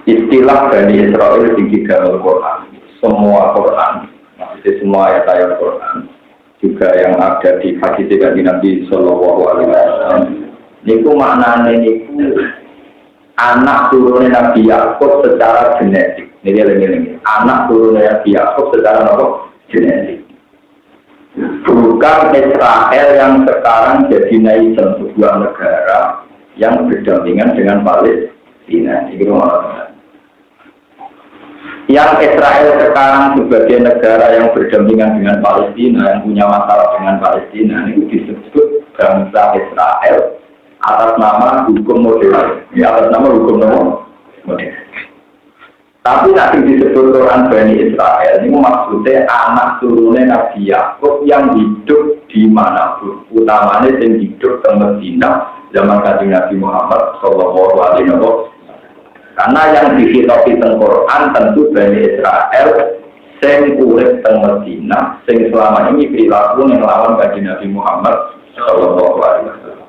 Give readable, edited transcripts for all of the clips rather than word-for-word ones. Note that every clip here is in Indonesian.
istilah Bani Israel di dalam Quran. Semua Quran, maksudnya semua ayat-ayat Quran, juga yang ada di hadis Nabi Sallallahu Alaihi Wasallam. Niku maknanya niku anak turunnya Nabi Yakub secara genetik. Ini anak turunnya Nabi Yakub secara apa? Genetik. Bukan Israel yang sekarang jadi nation sebuah negara yang berdampingan dengan Palestina. Yang Israel sekarang sebagai negara yang berdampingan dengan Palestina, yang punya masalah dengan Palestina, itu disebut bangsa Israel atas nama hukum modern. Ya, atas nama hukum modern. Tapi nanti disebut Quran Bani Israel ini maksudnya anak turunnya Nabi Yakub yang hidup di manapun, utamanya yang hidup di Medina zaman Kanjeng Nabi Muhammad Sallallahu Alaihi Wasallam. Karena yang dihitopi teng Quran tentu Bani Israel yang urip teng Medina, yang selama ini perilaku yang lawan Kanjeng Nabi Muhammad Sallallahu Alaihi Wasallam.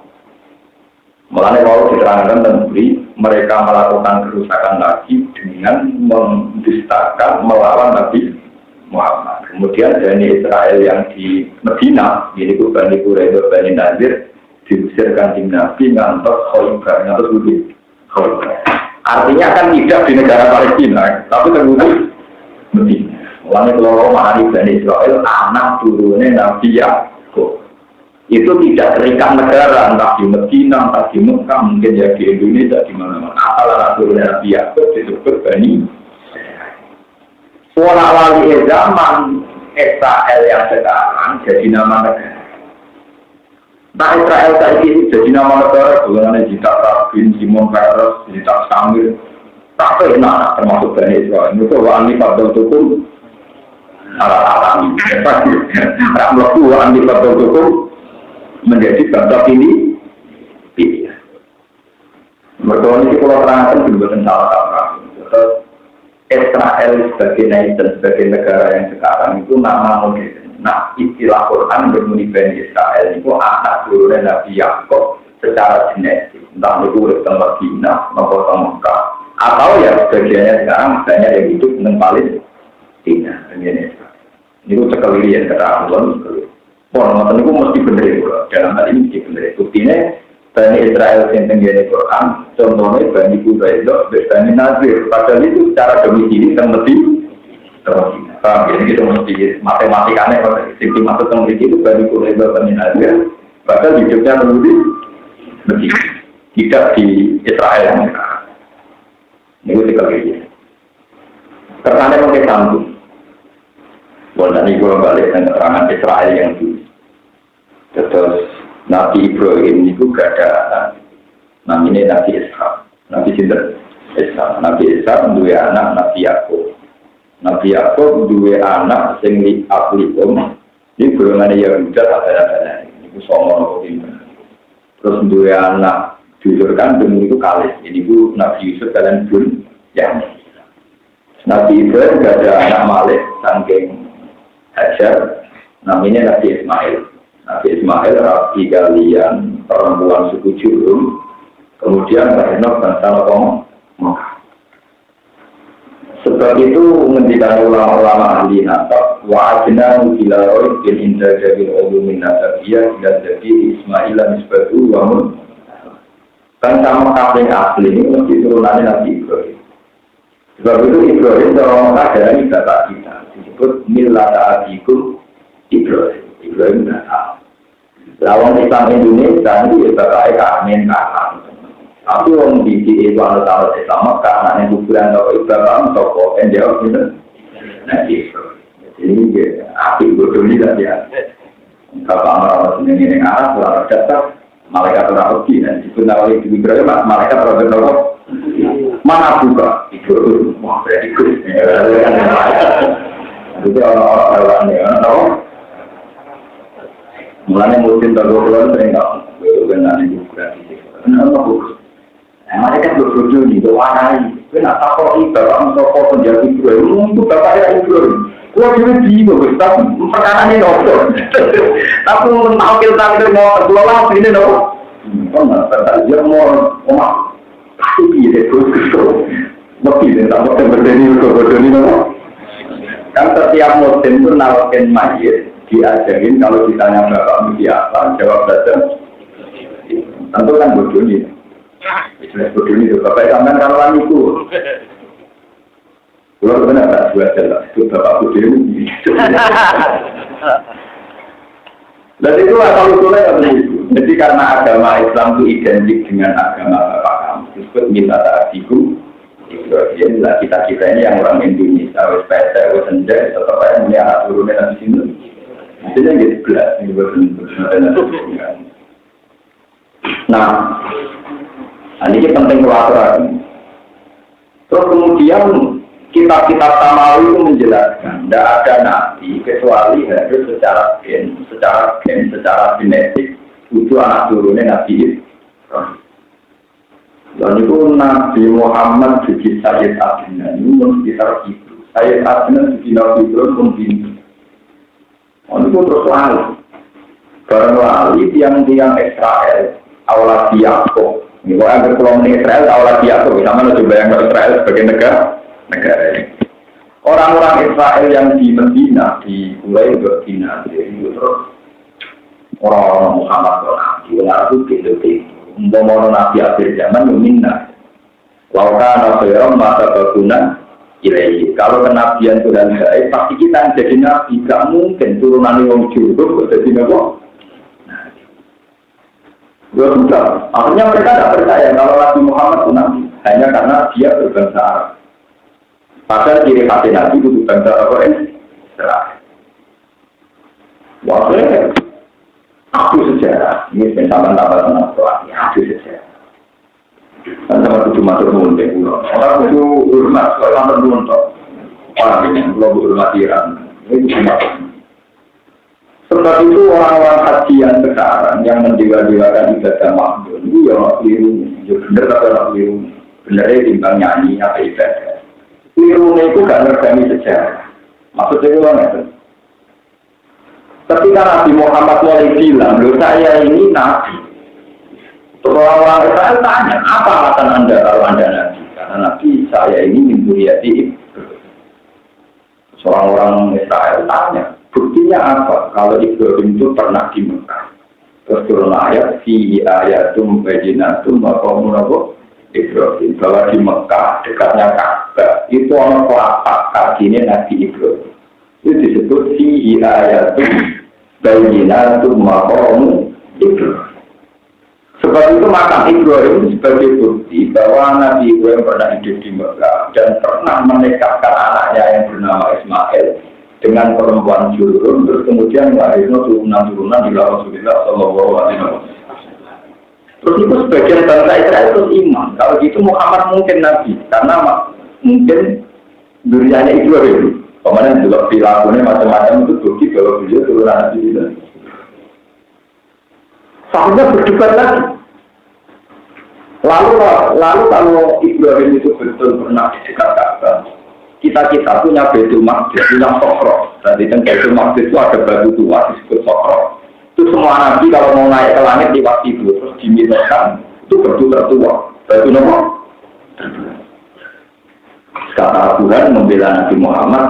Mulanya kalau diterangkan tentang mereka melakukan kerusakan lagi dengan mendustakan melawan Nabi Muhammad. Kemudian Bani Israel yang di Medina, ini Bani Quraidah, Bani Nadir, diusirkan di Nabi ngantos Khaybar, ngantos Khaybar. Artinya kan tidak di negara Palestina, tapi kemudian Medina. Mulanya kalau menghadapi Bani Israel, anak turunnya Nabi Yakub. Itu tidak terikat negara, entah di Medina, entah di Mekah, mungkin ya di Indonesia, di mana-mana. Asal anak turunnya Nabi Yakub disebut Bani. Pola wali zaman Israel yang sekarang jadi nama negara. Nah Israel saat ini jadi nama negara, golongannya Jitak Rabin, Simon Peres, Jitak Samir, tak pernah termasuk Bani Israel. Itu wali Fadl Tukum, ala-alami. Ramlah wali Fadl Tukum menjadi bangsa ini pilihan. Mereka ini kalau terangkan juga salah. Israel sebagai nation, sebagai negara yang sekarang itu nama modern. Nah, istilah Quran bermuni Bani Israel itu anak turunnya Nabi Yakub secara genetik. Entah itu urip teng Medina, atau teng Mekah, atau ya sebagiannya sekarang banyak yang hidup di Palestina. Ini itu sekalian keterangan. Orang itu mesti benar dalam hal ini mesti benar. Buktinya Bani Israel yang tenggine Quran, contohnya Bani Quraidah, Bani Nadir. Padahal itu secara domisili yang lebih terus. Jadi kita mesti matematikanya kalau sistem masuk ke itu Bani Quraidah, Bani Nadir. Padahal hidupnya lebih tidak di Israel yang sekarang. Ini sekalian. Karena pakai sambung. Bukan ini kalau balik dengan keterangan Israel yang dulu. Terus Nabi Ibrahim itu gak ada namanya Nabi Ishak. Nabi Sinter Ishak. Nabi Ishak dua anak Nabi Yakub. Nabi Yakub dua anak sing li aplikum. Ini golongan Yahuda ada. Ini somo Nabi. Terus dua anak dijurkan dengan itu Kalis. Ini bu Nabi Yusuf kalian pun yang Nabi Ibrahim gak ada anak Malik saking Hajar, namanya Nabi Ismail. Nabi Ismail rapi kalian perempuan suku Jurhum, kemudian lahirnya bangsa Mekah. Sebab itu menjadikan ulama-ulama ahli nasab wa'adna bila roh bil indaja bil ulumin nasabiyah bila jadi Ismail dan Isbatu wamun. Bangsa Mekah yang asli ini mesti turunannya Nabi Ibrahim. Sebab itu Ibrahim orang Mekah dari bapak kita. Disebut Millata Abikum Ibrahim Natal. Lawan Islam Indonesia itu ya bapaknya Kamen Kakak. Tapi orang di itu alat-alat Islam karena yang kuburan atau Ibrahim toko yang jawab itu nanti. Jadi api bodoh ini tadi ya. Bapak merawat sendiri yang arah setelah datang malaikat orang pergi dan disebut oleh Ibrahim malaikat orang berdorong. Mana buka Ibrahim? Wah berarti good. Jadi orang-orang hewan ya, tahu? Mulanya musim tergolong sering tahu, benar itu berarti. Kenapa bagus? Mereka berbodoh di warnai. Kenapa kok ibarat toko penjadi Ibrahim itu bapaknya Ibrahim? Kau juga bingung, tapi perkara ini dokter. Tapi tahu kita mau keluar sini dong. Kau nggak tahu dia mau pasti dia terus. Lebih bodoh ini nopo. Kan setiap muslim itu nalkin mayit diajarin kalau ditanya bapakmu siapa, jawab saja. Tentu kan bodoh ini. Istilah bodoh ini bapak sampean karuan itu. Kalau benar tak buat jelas itu bapak bodoh ini. Dan itu asal usulnya begitu. Jadi karena agama Islam itu identik dengan agama bapak kamu, disebut minta ta'adiku. Itulah kita ini yang orang Indonesia, wes PT, wes senja, tetap aja punya anak turunnya di sini. Maksudnya gitu belas, ini benar. Nah, ini penting kelahiran. Terus kemudian kitab-kitab Samawi itu menjelaskan, tidak ada nabi kecuali harus secara genetik itu anak turunnya nabi. Dan itu Nabi Muhammad juga Sayyid Adnan ini sekitar itu. Sayyid Adnan juga Nabi pun bingung. Itu terus lalu. Barang lalu tiang-tiang Israel, awal Yaakub. Ini kalau yang berkelompok Israel, awal Yaakub. Sama coba yang Israel sebagai negara ini. Orang-orang Israel yang di Medina, di mulai Medina, itu terus orang-orang Muhammad itu gitu. Umpama nabi akhir zaman minna. Lauka nabiram masa bagunan ilahi. Kalau kenabian sudah baik, pasti kita jadi nabi. Gak mungkin turunan yang juruk jadi nabi. Ya sudah. Akhirnya mereka tidak percaya kalau Nabi Muhammad itu nabi. Hanya karena dia berbangsa Arab. Padahal ciri khas nabi itu berbangsa Arab. Wah, aku sejarah, ini pencaman tambah tenang soal, aku sejarah. Dan sama itu cuma terlalu pulau. Orang itu hormat, orang terlalu orang ini belum hormat Iran. Ini cuma. Sebab itu orang-orang haji yang sekarang yang mendewa-dewakan ibadah makhluk itu yang keliru, benar atau keliru, benarnya timbang nyanyi apa ibadah. Kelirunya itu gak ngergani sejarah. Maksudnya itu apa? Ketika Nabi Muhammad mulai bilang, loh saya ini Nabi. Orang-orang Israel tanya, apa alasan Anda kalau Anda Nabi? Karena Nabi saya ini mimpiati. Seorang Israel tanya, buktinya apa? Kalau Ibrahim itu pernah di Mekah. Terus turun ayat, fi ayatum bayinatum maqamun Ibrahim. Bahwa di Mekah, dekatnya Ka'bah, itu orang kelapa, kakinya Nabi Ibrahim. Itu disebut fi ayatum bayinatum maqamun Ibrahim. Sebab itu makam Ibrahim sebagai bukti bahwa Nabi Ibrahim pernah hidup di Mekah dan pernah menikahkan anaknya yang bernama Ismail dengan perempuan jurun, terus kemudian melahirkan turunan-turunan di Rasulullah Shallallahu Alaihi Wasallam. Terus itu sebagian bangsa Israel terus iman. Kalau gitu Muhammad mungkin Nabi, karena mungkin dunianya Ibrahim. Kemudian juga perilakunya macam-macam itu bukti bahwa beliau turunan Nabi itu. Sampai berdebat lagi. Lalu kalau Ibrahim itu betul pernah di dekat Ka'bah, kita punya Baitul Maqdis, punya Sokro. Tadi kan Baitul Maqdis itu ada batu tua disebut Sokro. Itu semua nabi kalau mau naik ke langit lewat itu terus dimintakan itu batu tertua. Batu nomor. Kata Tuhan membela Nabi Muhammad,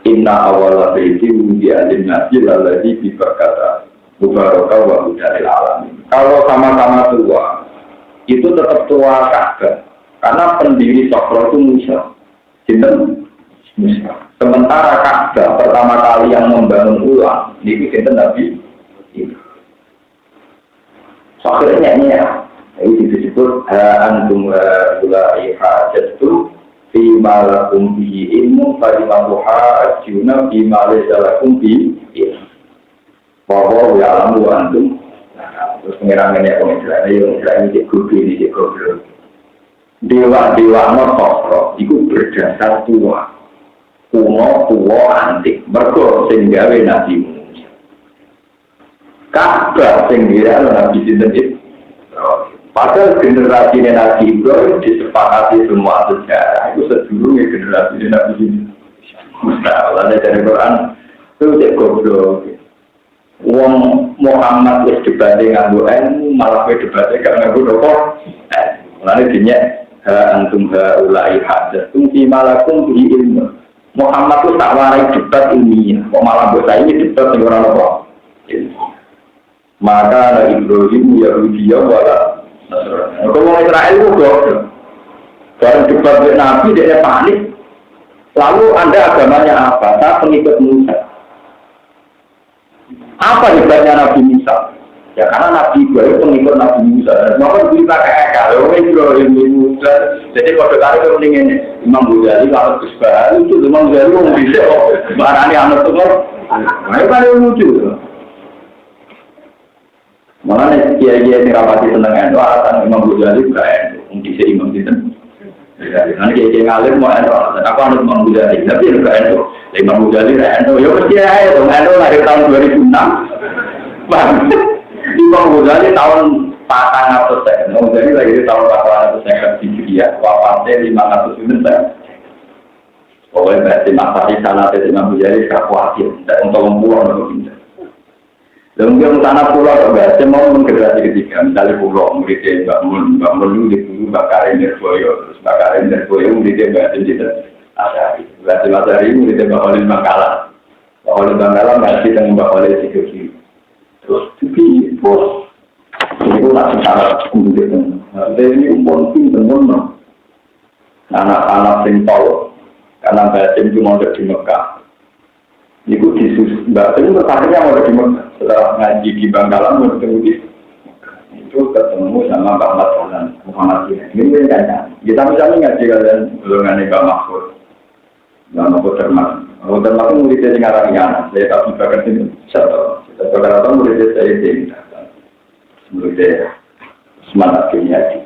Inna awala baiti wudi'a lin-nasi lalladzi bi Bakkah mubarakah wa hudal alamin. Kalau sama-sama tua, itu tetap tua Ka'bah. Karena pendiri Sokro itu Musa. Sinten? Musa. Sementara Ka'bah pertama kali yang membangun ulang, ini sinten Nabi. Akhirnya ya, itu disebut antum ulai hajatu fi malakum bi ilmu fa limaha ajuna fi malakum bi bahwa ya alamu antum. Terus pengirangannya pengirangan ini goblok. Dewa Sokro itu berdasar tua, kuno, antik, mergo sehingga Nabi Musa. Ka'bah sehingga Nabi Sinten. Padahal generasi Nabi Ibrahim disepakati semua sejarah itu sedulurnya generasi Nabi Musa. Lalu dari Quran itu cek goblok. Wong Muhammad wis dibanding nganggo malah kowe dibanding gak nganggo rokok. Lalu dinya antum ulai hadatsum fi malakum bi ilmu. Muhammad itu tak warai debat ilmiah, kok malah buat saya ini debat yang orang-orang. Maka Nabi Ibrahim Yahudi wala Nasrani. Kalau Israel itu goblok. Baru debat dengan Nabi dia panik. Lalu Anda agamanya apa? Saya pengikut Musa. Apa debatnya Nabi Musa? Ya karena Nabi Ibrahim pengikut Nabi Musa. Maka beli pakai kalau Ibrahim Musa. Jadi pada kali itu mendingin Imam Ghazali kalau Gus itu Imam Ghazali mau bisa barangnya anak tuh. Mereka kan lucu. Malah kiai-kiai yang rapati tentang itu alasan Imam Ghazali bukan mungkin si Imam itu. Nanti kiai ngalir mau itu alasan aku harus Imam Ghazali tapi bukan itu. Imam Ghazali itu ya mesti aja dong. Itu lahir tahun 2006. Bang. Imam Ghazali tahun 400 saya. Imam Ghazali lahir tahun 400 saya di Syria. Wafatnya 500 tahun. Pokoknya berarti masa di sana Imam Ghazali tak khawatir. Dan untuk mempulang atau tidak. Dan mungkin sana pulau atau biasa mau menggenerasi ketiga, misalnya pulau muridnya Mbak Mun di dulu Bakarin Derboyo, terus Bakarin Derboyo muridnya Mbak Tinjita Asari, Mbak Asari muridnya Mbak Olin Bangkalan, Mbak Olin Bangkalan masih dengan Mbak Olin Sidoki, terus di bos, ini pun masih sangat kemudian, dari ini pun teman-teman, anak-anak simpel, karena Mbak Tim cuma ada di Mekah. Itu disus, Mbak Tim bertanya mau di Mekah. Setelah ngaji di Bangkalan mau ketemu di itu ketemu sama Mbak Muhammad ini kan kita misalnya ngaji kalian golongan Mbak Mahfud termas itu muridnya dengan Ramiana saya tak bisa ketemu satu kita muridnya saya ini muridnya semangat kimia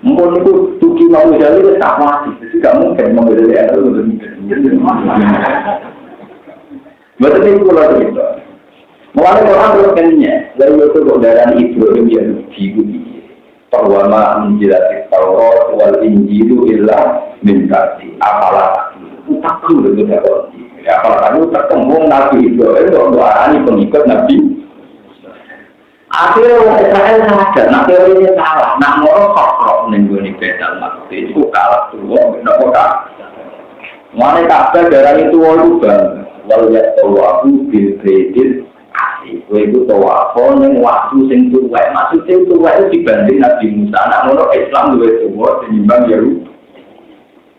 mungkin itu tuki mau jadi tak mati jadi tidak mungkin menjadi itu betul ini pula itu. Mulai orang terus kennya, lalu itu darah Ibrahim yang diikuti. Bahwa menjelaskan Taurat wal Injil illa min ba'di. Apalah takut itu dapat. Apalah itu ketemu Nabi Ibrahim untuk arani pengikut Nabi. Akhirnya orang Israel sadar, Nabi ini salah. Nak ngorok kok nengguni bedal maksud itu kalah tuh, kenapa kah? Mulai kabar darah itu bang. Walau ya tawafu bil kredit asli, itu tawafu yang waktu sing tuwek, maksudnya tuwek itu dibanding Nabi Musa. Nak ngono Islam luwih tuwa tinimbang Yahudi.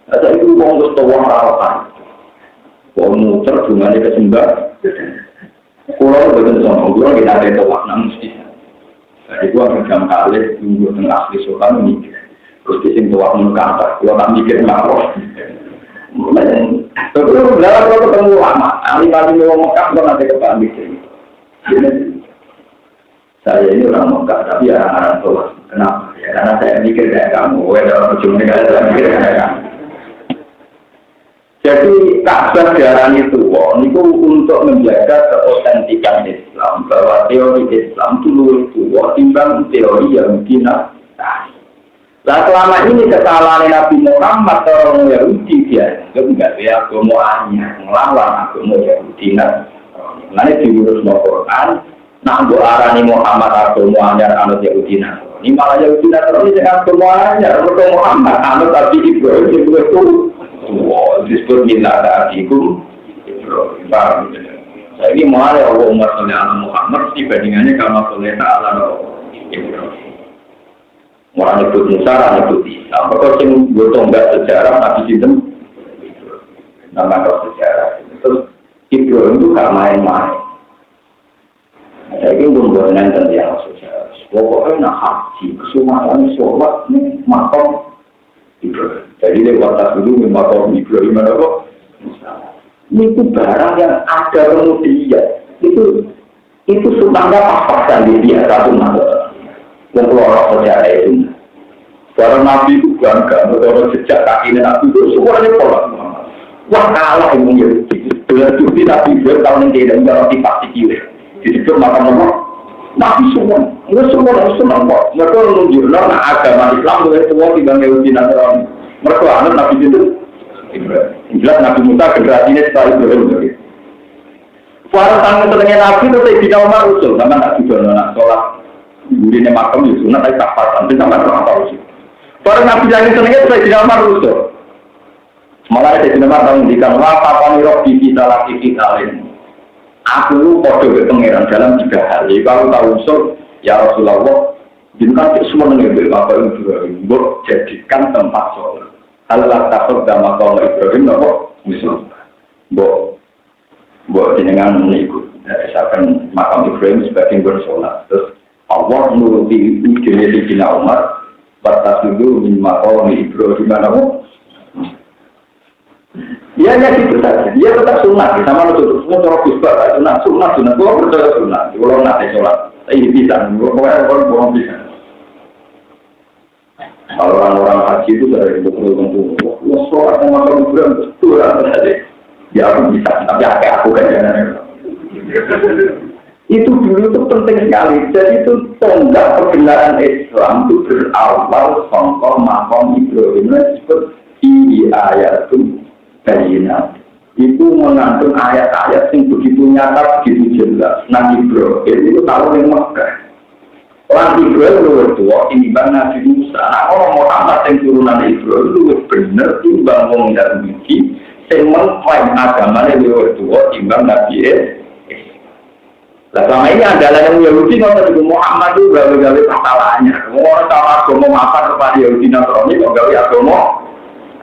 Ada itu wong wis tuwa rawan. Wong muter dungane kesembah. Kulo boten sono, kulo kita ada tuwak nang mesti. Jadi gua ngegam kalih tunggu teng asli sokan mikir. Terus sing tuwak mun kantor, kulo tak mikir ngapa. Terus kalau ketemu lama, alih-alih mau Mekah kok nanti kebalik. Saya ini orang Mekah tapi orang tua. Kenapa? Ya karena saya mikir kayak kamu. Ada cuma saya mikir kayak kamu. Jadi kabar darah itu untuk menjaga keautentikan Islam bahwa teori Islam itu timbang teori yang dina. Nah selama ini kesalahan Nabi Muhammad orang Yahudi dia enggak ya agama ngelawan agama Yahudi nah ini diurus no Quran nak mbok arani Muhammad agama anyar anut Yahudi nah ini malah Yahudi nah terus dengan agama anyar agama Muhammad anut Nabi Ibrahim itu disebut minta abikum Ibrahim saya ini mau ada Allahumma sholli ala Muhammad dibandingannya kalau sholli ala Ibrahim. Orang nyebut Musa, orang nyebut Isa. Apakah yang gotong nggak sejarah Nabi Sinten? Nama kau sejarah. Terus Ibrahim itu gak main-main. Saya ini belum nonton yang sejarah. Pokoknya nak haji, kesumaran, sholat, ini makom Ibrahim. Jadi lewat tas dulu makom Ibrahim ada kok. Ini itu barang yang ada kemudian. Itu sunnahnya pas-pasan di dia satu masa. Yang keluar sejarah itu. Para Nabi itu bangga, menurut sejak kakinya Nabi itu semuanya pola. Wah kalah yang Yahudi. Dengan Yahudi Nabi Ibrahim tahun yang tidak menjadi pasti kiri. Jadi itu makan-makan Nabi semua. Mereka semua harus senang kok. Mereka menunjukkan agama Islam itu semua dibanding Yahudi Nasrani. Mereka anut Nabi itu Ibrahim. Jelas Nabi Musa generasinya setelah Ibrahim. Para tangan terengnya Nabi itu saya tidak Umar usul. Sama Nabi Dono nak sholat. Gurine makam itu sunat tapi tak pas. Sampai sama orang tahu sih. Para nabi yang senengnya saya tidak maruso. Malah saya tidak tahu indikan apa panirok di kita lagi kita lain. Aku podo ke pangeran dalam 3 hal. Kalau tahu usul, ya Rasulullah, jinkan semua mengambil apa yang juga jadikan tempat sholat. Allah takut dan makam Ibrahim, nopo misal, bo jenengan mengikut. Misalkan makam Ibrahim sebagai bersolat. Terus Allah menuruti ide Cina Umar, batas dulu min makam Ibrahim, nopo. Ya gitu saja. Dia tetap sunat. Sama lu semua cara bisbah. Sunat. Gua percaya sunat. Kalau nanti sholat, ini bisa. Gua bisa. Kalau orang-orang haji itu dari betul-betul, wah sholat sama kalau bulan betul aja. Ya aku bisa. Tapi aku kan. Itu dulu itu penting sekali. Jadi itu tonggak kebenaran Islam itu berawal sangka makam Ibrahim disebut di ayat itu. Bayinat itu mengandung ayat-ayat yang begitu nyata, begitu jelas. Nabi Ibrahim itu tahu yang Mekah. Orang Ibrahim luar tua, timbang Nabi Musa. Nah, orang Muhammad yang turunan Ibrahim luar bener, timbang orang Yahudi, yang mengklaim agamanya luar tua, timbang Nabi Nah, selama ini adalah yang Yahudi, kalau Nabi Muhammad itu gawe-gawe masalahnya. Orang sama agama maafkan kepada Yahudi Nasrani, kalau gawe agama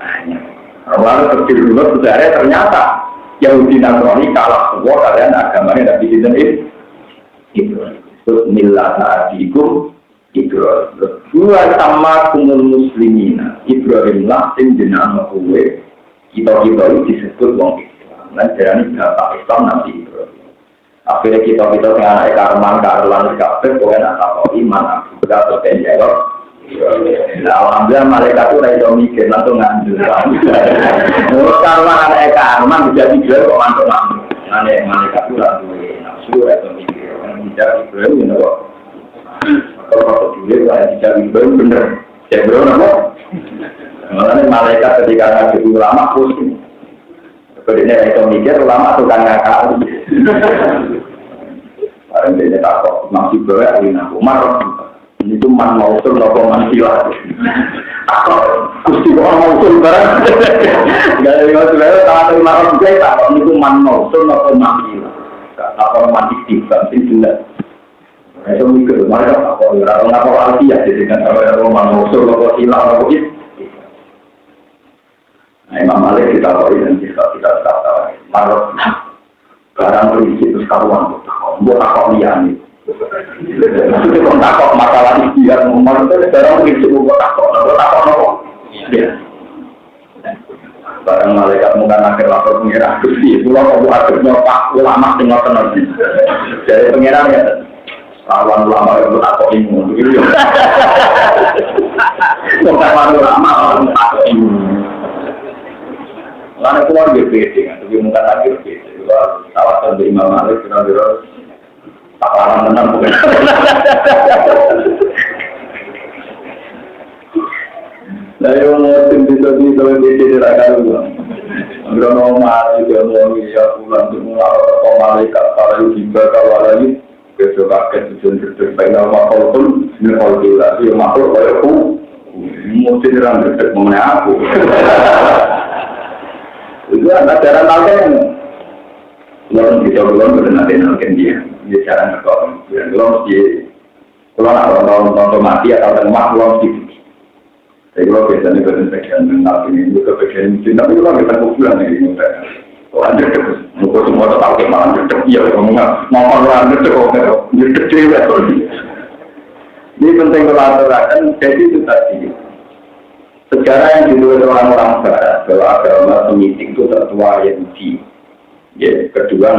hanya. Orang kecil dulu sebenarnya ternyata Yahudi Nasrani kalah semua kalian agamanya Nabi Ibrahim. Terus milah adikum Ibrahim. Dua sama kumul muslimina Ibrahim lah sing jenama kuwe kita itu disebut wong Islam. Nah jadi bapak Islam Nabi Ibrahim. Akhirnya kita yang anak karman kabeh kowe nak takoki iman aku atau penjelo. Nah, alhamdulillah malaikat itu tidak mikir langsung ngambil. Kalau anak karman bisa dijual kok mantuk-mantuk. Malaikat itu langsung nafsu atau mikir. Tidak dijual, you know. Kalau dijual, tidak dijual bener. Saya belum apa? Makanya malaikat ketika ngaji ulama pusing. Kemudian itu mikir ulama tukang ngakal. Barang dia takut masih berat ini aku marah. Itu man mausul nopo man silah. Aku kusti orang mausul barang. Gak ada yang mausul kalau marah juga tak. Itu man mausul nopo man silah. Apa man istiqam itu jelas. Itu mikir mereka apa orang apa alfiah jadi kan kalau man mausul nopo silah nopo itu. Nah, Imam Malik kita tahu dan kita tahu marah. Barang prinsip itu karuan. Buat apa lian itu. Maksudnya kalau takut masalah ikhtiar umar itu sekarang prinsip buat takut nopo. Barang malaikat muka akhir lapor pengira Gusti, pulau kamu akhirnya pak ulama tinggal kenal. Dari pengira ya, lawan ulama itu takut imun. Lawan ulama takut imun. Lalu keluar BPD, tapi muka akhir BPD. Kawasan dari Imam Malik kira-kira tak larang menang bukan? Nah, yang mau bisa tidak akan ulang. Enggak mau mati, dia mau ya pulang semua malaikat para juga kalau lagi besok akan tujuan baik nama pun kalau tidak dia makhluk aku mesti dirang dekat mengenai aku. Itu ajaran Al-Quran. Kalau kita belum benar dengan dia. Dia cara ngekor, belum mesti kalau nonton mati atau lemah belum mesti. Jadi kalau biasanya bagian mental ini juga bagian mesin, tapi kalau kita kuburan ini mudah. Kalau anda terus, muka semua tahu kemarin terus iya, ngomong orang terus terus cewek. Ini penting kalau aturakan, jadi itu tadi. Sejarah yang ditulis orang-orang Barat bahwa agama Semitik itu tertua Yahudi. Ya, kedua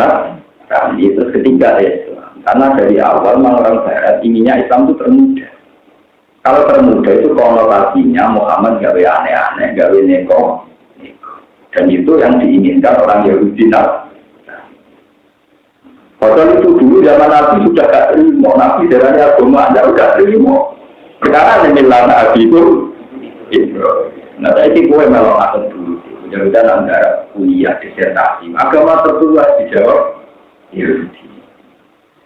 kami itu ketiga Islam. Karena dari awal orang Barat inginnya Islam itu termuda. Kalau termuda itu konotasinya Muhammad gawe aneh-aneh, gawe neko. Dan itu yang diinginkan orang Yahudi. Padahal itu dulu zaman Nabi sudah gak terima. Nabi dari agama Anda sudah terima. Sekarang yang bilang Nabi itu nah saya sih gue melong atas dulu. Mudah-mudahan antara kuliah disertasi. Agama tertua dijawab Yahudi.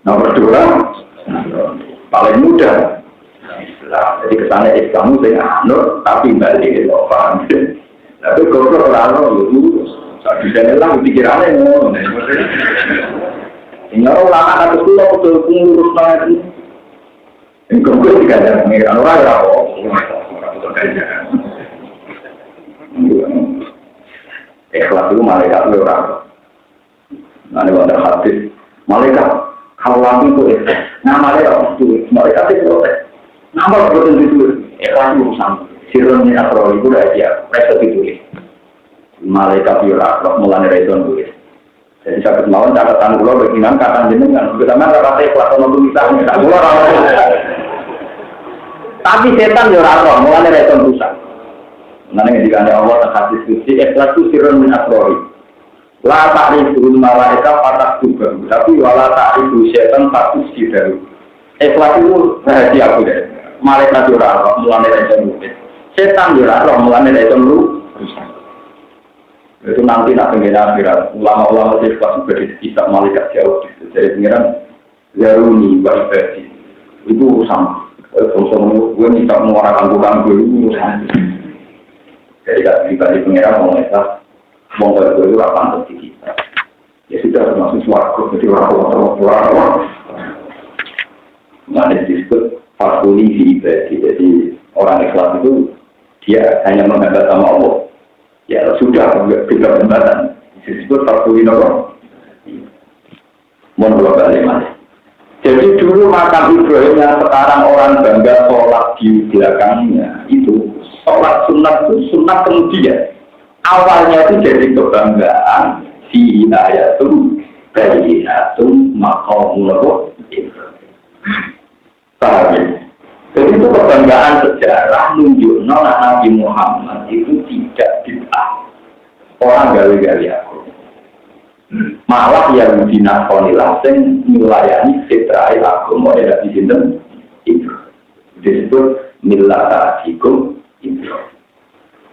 Nomor 2, paling mudah Jadi kesannya Islam itu anut tapi balik itu paham. Tapi kalau orang itu saat bisa hilang pikirannya ngono. Ini orang lama harus pulang betul pengurus nanti. Ini kalau tidak ada pengiran orang ya orang betul kaya. Ikhlas itu malaikat itu orang. Nanti ada hadis malaikat kalau itu ikhlas. Nah malaikat itu protes. Nama betul itu ikhlas itu sama. Sirun atau itu aja mereka ditulis. Malaikat yura mulai dari itu tulis. Jadi sakit mawon catatan pulau bagian kata jenengan. Pertama kata ikhlas untuk misalnya tak pulau tapi setan yura mulai dari itu pusat. Nanti ketika ada Allah hadis suci ikhlas itu sirun atroi. La ta'riful malaikat patah juga. Tapi wala ta'rifu setan patut sidaru. Ikhlas itu rahasia aku deh. Malaikat yura mulai dari itu tulis. Setan juga roh mulane dari itu rusak. Itu nanti nak pengen akhirat. Ulama-ulama sifat juga disisap malaikat jauh. Jadi pengiran Zaruni Wasbadi itu sama. Kalau gue minta menguarakan bukan gue urusan. Jadi kalau pribadi pengiran mau ngesah, mau gue itu apa untuk kita. Ya sudah termasuk suaraku. Jadi orang-orang. Mana disebut fakuli di ibadi. Jadi orang ikhlas itu dia hanya menghadap sama Allah. Ya sudah tidak pembatan. Disebut fakuli Allah. Mohon balik mas. Jadi dulu makam Ibrahim yang sekarang orang bangga sholat di belakangnya itu sholat sunat itu sunat kemudian. Awalnya itu jadi kebanggaan fi ayatum bayyinatum maqamul Ibrahim. Paham ya? Jadi itu kebanggaan sejarah nunjukno Nabi Muhammad itu tidak bid'ah. Orang gawe-gawe aku. Malah yang dinakonilah sing nyulayani fitrah agama ada di sinten itu. Disebut millatakum itu.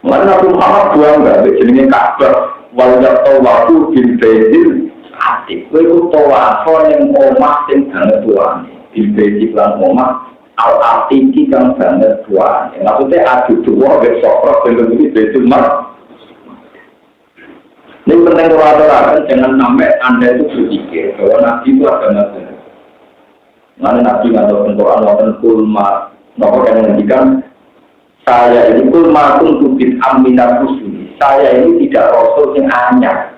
Mulai Nabi Muhammad buang enggak jenenge Ka'bah wal yatawafu bil baiti ati. Kowe ku tawafo ning omah sing banget tuane. Bil baiti lan omah al-atiki kang banget tuan. Maksudnya adu dua besok belum ini betul mar. Ini penting orang jangan sampai Anda itu berpikir bahwa Nabi itu agama benar. Mana Nabi nggak tahu bentukan wonten kulma, nopo yang menghentikan saya ini kulma untuk aminat rusuli. Saya ini tidak rasul yang anyar.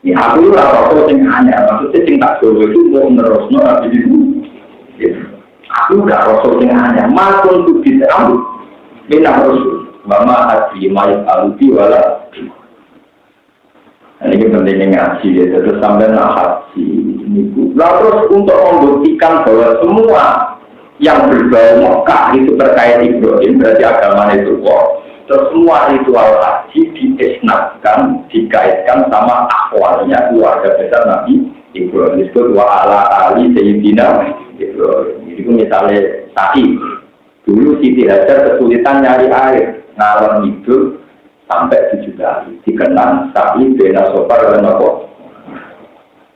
Ini aku itu rasul yang anyar. Maksudnya cinta Jawa itu mau menerusno Nabi itu. Aku udah rasul yang hanya makun untuk disambut minah rasul mama hati mayat alubi wala. Ini pentingnya ngaji ya, terus sampai haji ini. Lalu untuk membuktikan bahwa semua yang berbau Mekah itu terkait Ibrahim berarti agama itu kok. Terus semua ritual haji diisnadkan, dikaitkan sama akwalnya keluarga besar Nabi Ibrahim. Disebut wa ala ali sayyidina Ibrahim. Itu misalnya Sa'id. Dulu Siti Hajar kesulitan nyari air, ngalor hidup sampai 7 kali. Dikenang Sa'id bena sopar dan apa?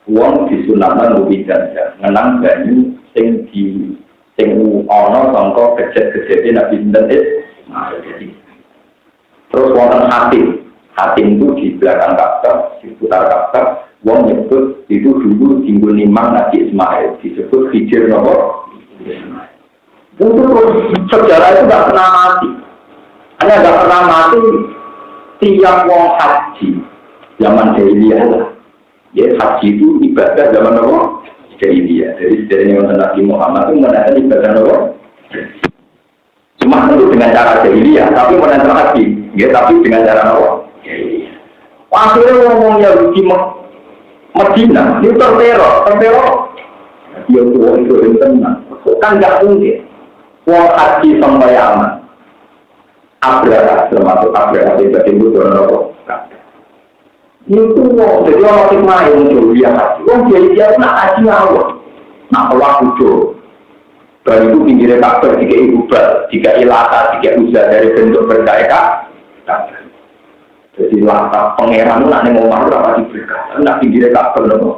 Uang disunahkan ubidan ya, ngenang banyu sing ono sangka kejadian Nabi Ibrahim. Terus wonten hatim itu di belakang Ka'bah, di seputar Ka'bah. Wong nyebut itu dulu tinggal nimang Nabi Ismail, disebut Hijir Nopo. Untuk sejarah itu tidak pernah mati. Hanya tidak pernah mati tiap wong haji zaman jahiliyah lah. Ya haji itu ibadah zaman apa? Jahiliyah. Jadi sejarahnya Nabi Muhammad itu mengenai ibadah apa? Cuma itu dengan cara jahiliyah, tapi mengenai haji. Ya tapi dengan cara apa? Jahiliyah. Akhirnya ngomong Yahudi Medina, ini terteror. Ya Tuhan itu yang tenang. Kan nggak mungkin. Wong haji sampai aman. Abraha termasuk Abraha tidak timbul dengan rokok. Itu wong jadi orang hikmah yang muncul dia haji. Wong dia nak haji ngawur, nak pelak ujo. Dan itu pinggirnya Ka'bah jika ibubal, jika ilata, jika usaha dari bentuk berkaya. Jadi lata pangeran itu nak mau marah apa diberikan. Nak pinggirnya Ka'bah nopo.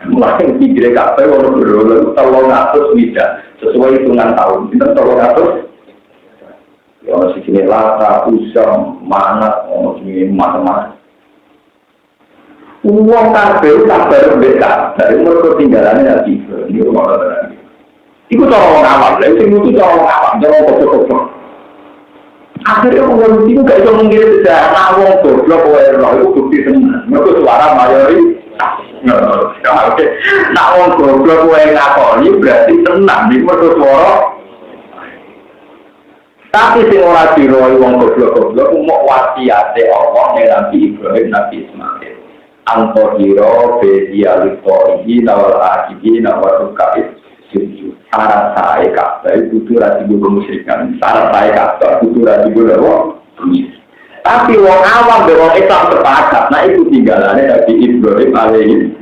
Mulai pikir kabeh ono berolo 300 wida sesuai hitungan tahun. Kita 300 ya ono sini lata, usam, manat, ono sini macam-macam. Uang kabeh kabar beda dari mereka tinggalannya Nabi ini rumah orang. Iku cara wong awam, lha sing itu cara wong awam, cara kocok-kocok. Akhirnya wong itu gak iso mengirim sejarah wong goblok wae lho iku bukti tenan. Mergo suara mayoritas. Nah, wong goblok wae ngakoni berarti tenang iki mergo suara. Tapi sing ora diroi wong goblok-goblok mok wasiate Allah nek Nabi Ibrahim, Nabi Ismail. Antohiro bedialitohi nawal akibi nawal rukait sujud. Syarat saya kata itu rasibu kemusyrikan. Syarat saya kata itu rasibu lewat. Tapi wong awam wong Islam sepakat. Nah itu tinggalannya Nabi Ibrahim alaihi.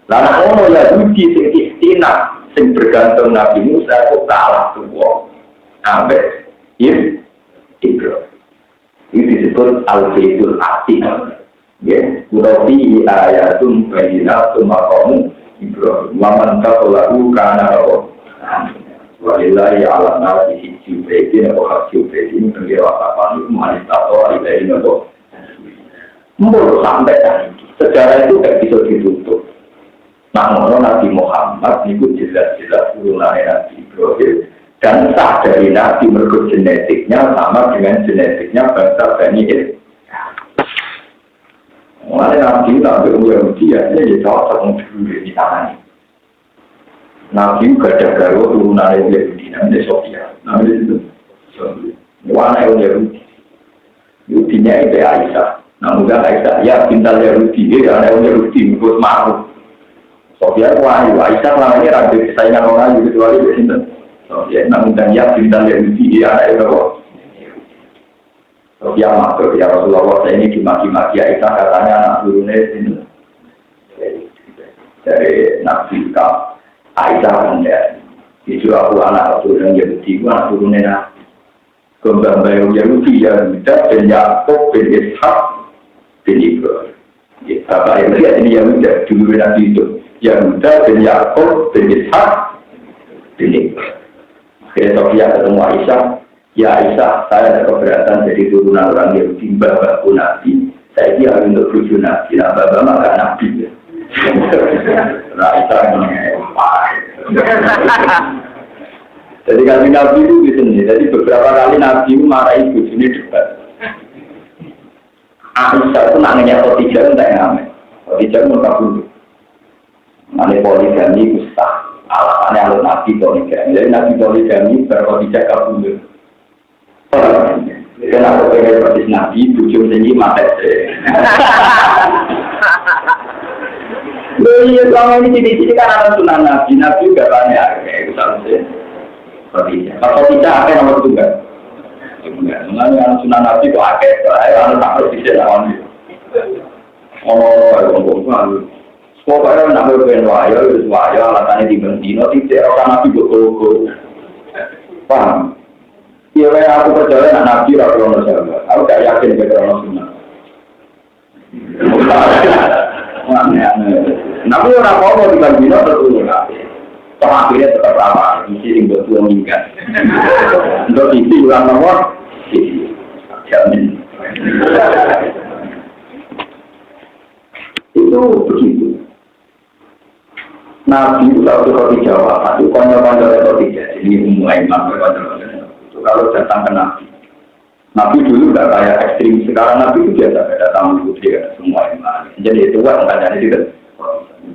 Lalu ono ya Yahudi sing istinah sing bergantung Nabi Musa itu kalah tuwa. Ambek Ibrahim. Itu disebut al-baitul atiq. Ya, utawi ayatun bayyinatun maqamu Ibrahim. Wa man taqalahu kana lahu. Walillahi 'ala nasi hijjubaitin wa hajjubaitin kira apa manis atau ilahi nopo. Mbok sampai tadi sejarah itu tidak bisa ditutup. Namun Nabi Muhammad itu jelas-jelas turunannya Nabi Ibrahim dan sah dari Nabi mergo genetiknya sama dengan genetiknya bangsa Bani Israil. Mulai Nabi tak Yahudi ya, dia cocok untuk di tangan. Nabi gak ada gawe turunan Yahudi, namanya Sofia. Namanya itu Sofia. Warna Yahudi. Yahudinya itu Aisyah. Namun Aisyah, ya pintar Yahudi, dia ada Yahudi, ikut maruf. Sofia itu wahyu. Aisyah namanya raja kesayangan orang Yahudi kecuali Yahudi. Sofia, namun ya pintar Yahudi, dia ada Yahudi. Ya maksud ya Rasulullah saya ini dimaki-maki Aisyah katanya anak turunnya ini dari Nabi Kaf Aisyah menjadi itu aku anak turun Yahudi anak turunnya Nabi kembang bayu Yahudi yang tidak dan Yakob bin Ishak bin Ibrahim bapak yang lihat ini Yahudi dulu Nabi itu Yahuda bin Yakob bin Ishak bin Ibrahim akhirnya Sofia ketemu Aisyah. Ya Aisyah, saya ada keberatan jadi turunan orang Yahudi, bapakku Nabi. Saya ini harus untuk tujuh Nabi, nah bapak maka Nabi. Nah Aisyah jadi kali Nabi itu di sini. Jadi beberapa kali Nabi marahi ibu ini debat. Aisyah itu nanya Khadijah entah yang aneh. Khadijah mau kabur. Mana poligami ustaz. Alasannya harus Nabi poligami. Jadi Nabi poligami berkhadijah kabur. Kan aku pengen persis Nabi, bujung tinggi mata saya. Iya, selama ini jadi kan ada sunan Nabi, Nabi juga banyak kayak itu saja. Seperti kalau tidak apa nomor tiga. Enggak, sebenarnya sunan Nabi kok akeh, saya tak persis lawan itu. Oh, ngomong. Pokoknya nak berpen waya, alasannya di Bendino, tidak orang Nabi berkolo. Paham? Iya, aku percaya anak Nabi Rasulullah SAW. Aku tak yakin kepada Rasulullah. Nabi orang mau dibandingin tertulis Nabi. Toh akhirnya tetap ramah. Mesti tinggal tua meningkat. Untuk isi ulang nomor, jamin. Itu begitu. Nabi itu satu roti Jawa, satu konyol-konyol roti Jawa. Ini mulai konyol-konyol. Kalau datang ke Nabi, Nabi dulu nggak kayak ekstrim. Sekarang Nabi itu biasa ada tamu putri, ada semua yang lain. Jadi itu kan tanya itu kan,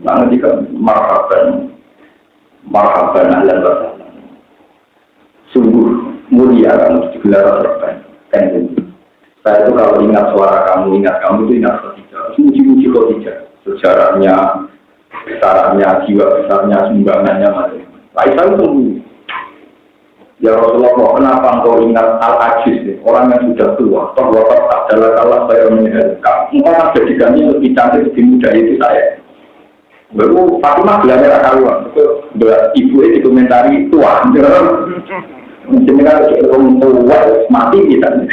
banget jika marhaban ahlan wa sahlan. Sungguh mulia kamu digelar Rasulullah. Kan itu. Saya itu kalau ingat suara kamu itu ingat Khadijah. Muji-muji Khadijah. Sejarahnya, besarnya, jiwa besarnya, sumbangannya macam-macam. Aisyah itu ya Rasulullah, kenapa engkau ingat Al-Ajiz, orang yang sudah tua? Toh watak adalah kalah saya menyehatkan. Engkau kan jadikannya lebih cantik, lebih muda itu saya. Baru Fatimah belajar akaruan. Ibu ini dikomentari tua. Mungkin kan orang tua mati kita.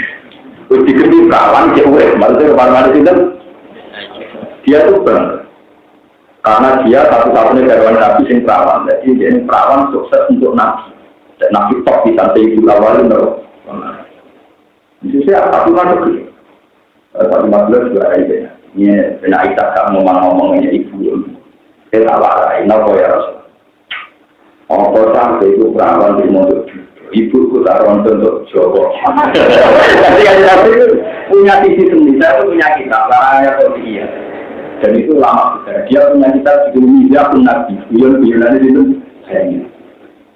Terus dikendali perawan, dia urek. Maksudnya perawan itu dia tuh bangga. Karena dia satu-satunya garwan Nabi yang perawan. Jadi dia ini perawan sukses untuk Nabi. Dan Nabi top di santai ibu awalin loh. Itu saya Fatimah itu. Fatimah juga ada ini. Ini benar kita tak ngomong-ngomongnya ibu. Saya tak warai. Kenapa ya Rasul? Apa sampai itu perawan di mobil ibu ku taruhan untuk Jawa. Jadi Nabi itu punya sisi sendiri. Saya punya kitab. Larangnya kok iya. Dan itu lama besar. Dia punya kitab judul Mizah pun Nabi. Guyon-guyonannya itu saya.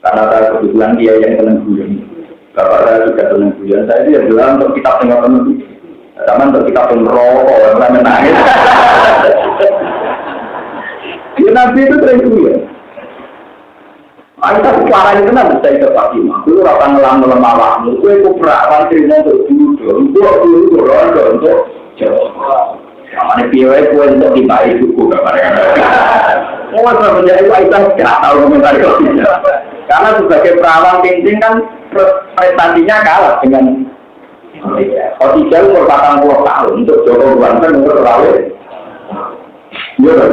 Karena saya kebetulan dia yang senang guyon. Bapak saya juga senang guyon. Saya itu yang bilang untuk kitab tengah penuh. Sama untuk kitab yang rokok, yang menangis. Ya Nabi itu sering guyon. Kita suaranya kenal bisa ikut Fatimah. Itu akan ngelam-ngelam awakmu. Itu perawan terima untuk duduk. Untuk rondo, untuk Jawa. Kamane piye kowe untuk dibayar suku kabarnya. Mau menjadi wanita tidak tahu komentar itu. Karena sebagai perawan penting kan prestasinya kalah dengan Khadijah umur 40 tahun untuk Joko Banten umur berapa? Iya kan?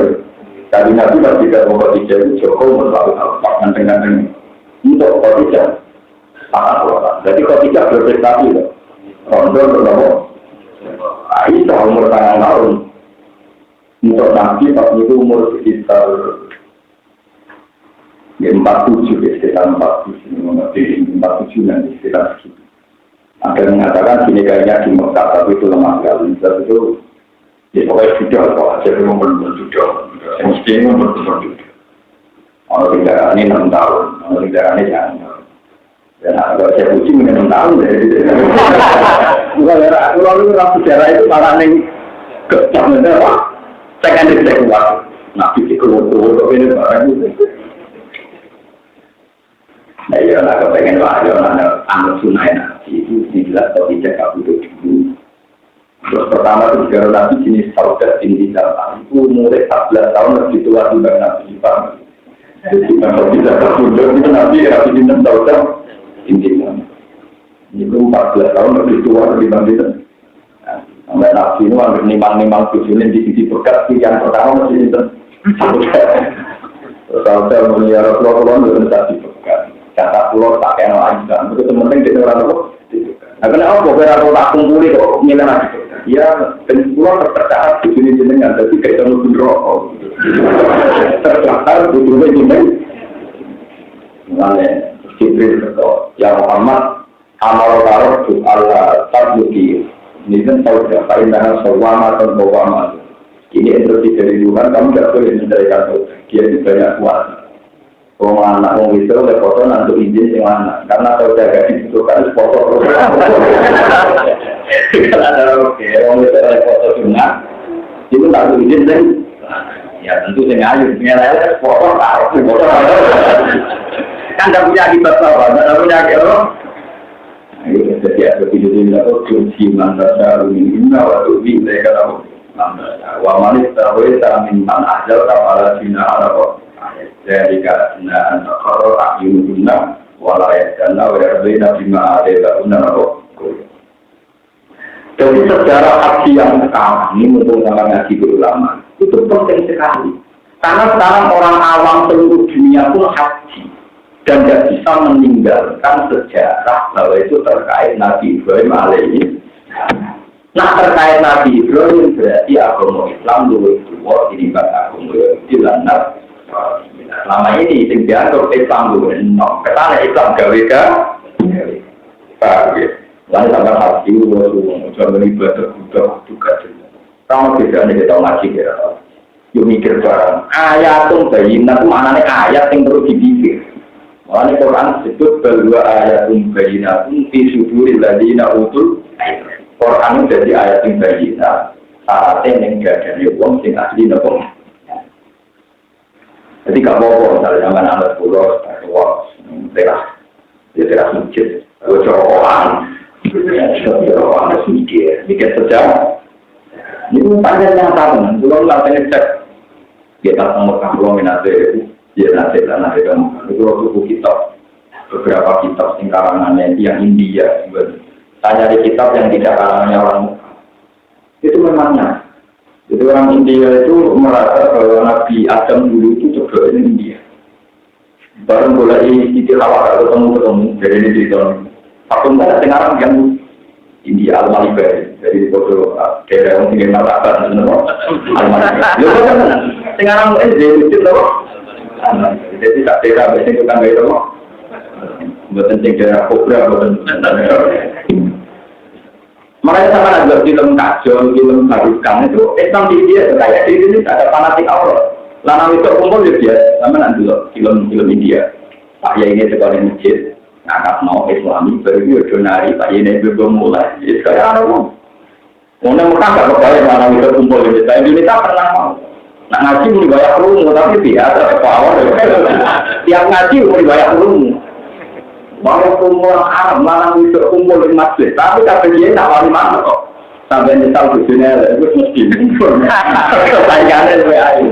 Tadi Nabi masih tidak mau Khadijah Joko umur 40 tahun dengan untuk Khadijah 40 tahun. Jadi Khadijah berprestasi loh. Rondo berapa? Aisyah umur 9 tahun. Untuk Nabi pas itu umur sekitar 47, sekitar 47 nanti sekitar segitu. Ada yang mengatakan sini kayaknya di Mekah tapi itu lemah sekali. Itu ya pokoknya sudah kok. Jadi umur sudah. Mesti umur sudah. Orang tinggal ini 6 tahun. Orang tinggal ini jangan. Dan kalau saya puji mungkin 6 tahun bukan aku lalu orang sejarah itu malah yang kecaman apa? Saya kan tidak kuat. Nabi di keluar ini barang itu. Nah ya lah kepengen wahyu anak sunai Nabi itu dijelas atau tidak kabur dulu. Terus pertama itu negara Nabi jenis Saudah bin Hizam itu umur 14 tahun lebih tua dibanding Nabi Ibrahim. Jadi kalau tidak kabur itu Nabi bin Saudah bin Hizam. Itu 14 tahun lebih tua dibanding sampai Nabi itu hampir nimang-nimang tujuannya di sisi berkat yang pertama masih itu. Terus Saudah melihara pulau-pulau itu menjadi berkat. Kata pulau tak yang lain kan, itu penting di orang itu. Nah, kenapa beberapa tak kumpuli kok nilai lagi? Ya, dan pulau terpercaya di sini jenengan, tapi kayak kamu rokok. Tercatat butuhnya jeneng. Mengenai Jibril berkata, ya Muhammad, amal karot tu Allah tabuki. Ini kan tahu siapa indah sawama atau bawama. Ini instruksi dari Tuhan, kamu tidak boleh mencarikan dia itu banyak kuasa. Kalau anak mau itu oleh foto nanti izin yang anak karena kalau jaga dibutuhkan foto kalau ada oke orang itu oleh foto sunat itu nanti izin dan ya tentu saya ayu punya foto taruh foto kan tidak punya akibat apa tidak punya akibat jadi ada video ini atau kunci mandasa ini waktu ini mereka tahu mandasa wamanis tahu min man ajal kapala Cina Arab dari karena anak kalau tak yununa walayat dan awalnya bima ada guna jadi sejarah haji yang sekarang ini untuk ngaji ulama itu penting sekali karena sekarang orang awam seluruh dunia pun haji dan tidak bisa meninggalkan sejarah bahwa itu terkait Nabi Ibrahim alaihi. Nah terkait Nabi Ibrahim berarti agama Islam dulu itu ini agama Islam selama ini yang dianggap Islam dulu, ketanya Islam gawe-gawe, lalu sampai hati jangan ibadah juga. Kamu bisa nih kita ngaji ya, yuk mikir barang. Ayatun bayinat itu maknanya ayat yang perlu dipikir. Maknanya Quran sebut bahwa ayatun bayinat fi suduril ladina utul. Quran jadi ayat yang bayinat, syaratnya yang gak ada uang yang asli nabung. Jadi gak apa-apa, misalnya zaman anak pulau, teras masjid, corokan, harus mikir saja. Ini panjang yang tahu, pulau nanti cek, kita nomor pulau minate, ya nanti kamu, itu buku kitab, beberapa kitab karangannya yang India, saya nyari kitab yang tidak karangannya orang, itu memangnya. Jadi Jadi orang India itu merasa bahwa Nabi Adam dulu itu coba di India. Baru mulai Siti Hawa ketemu dari ini di tahun. Aku nggak sekarang yang India Al-Malibari dari foto daerah yang tinggal Malabar Al-Malibari. Sekarang jadi itu loh. Jadi tak daerah biasanya itu kan itu loh. Bukan daerah Kobra bukan. Mereka sama ada film kacau, film barukan itu Islam di India kayak di sini ada fanatik Allah. Lama itu kumpul di dia sama nanti film India. Pak Yai ini sekolah masjid, ngangkat mau Islami baru dia nari Pak Yai ini belum mulai. Jadi kayak apa? Mungkin mereka nggak kebayang lama itu kumpul di Indonesia. Indonesia pernah mau. Nak ngaji mau dibayar perlu, tapi biasa awal. Tiap ngaji mau dibayar perlu. Mau kumpul Arab, malah itu kumpul di masjid. Tapi kalau dia tak wali mana kok. Sampai nyesal di dunia, itu mesti kumpul. Saingannya lebih ayu.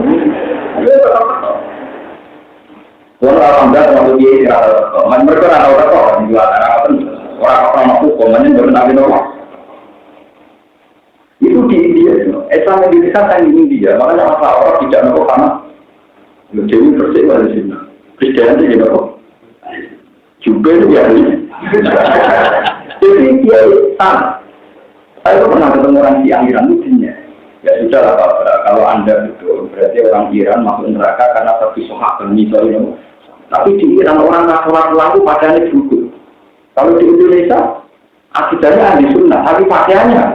Kalau orang dah waktu dia tidak tahu, mereka tidak tahu di luar orang hukum, mana bernabi normal. Itu di India, Islam yang dikatakan di India, makanya masalah orang tidak tahu karena Dewi bersih di sini. Kristen tidak tahu. Juga itu ya. Jadi dia sama. Saya pernah ketemu orang di Iran lucunya. Ya sudah lah Pak, kalau Anda betul berarti orang Iran masuk neraka karena terpisah misalnya. Tapi di Iran orang sholat lalu pakaiannya berukut. Kalau di Indonesia akidahnya ahli sunnah, tapi pakaiannya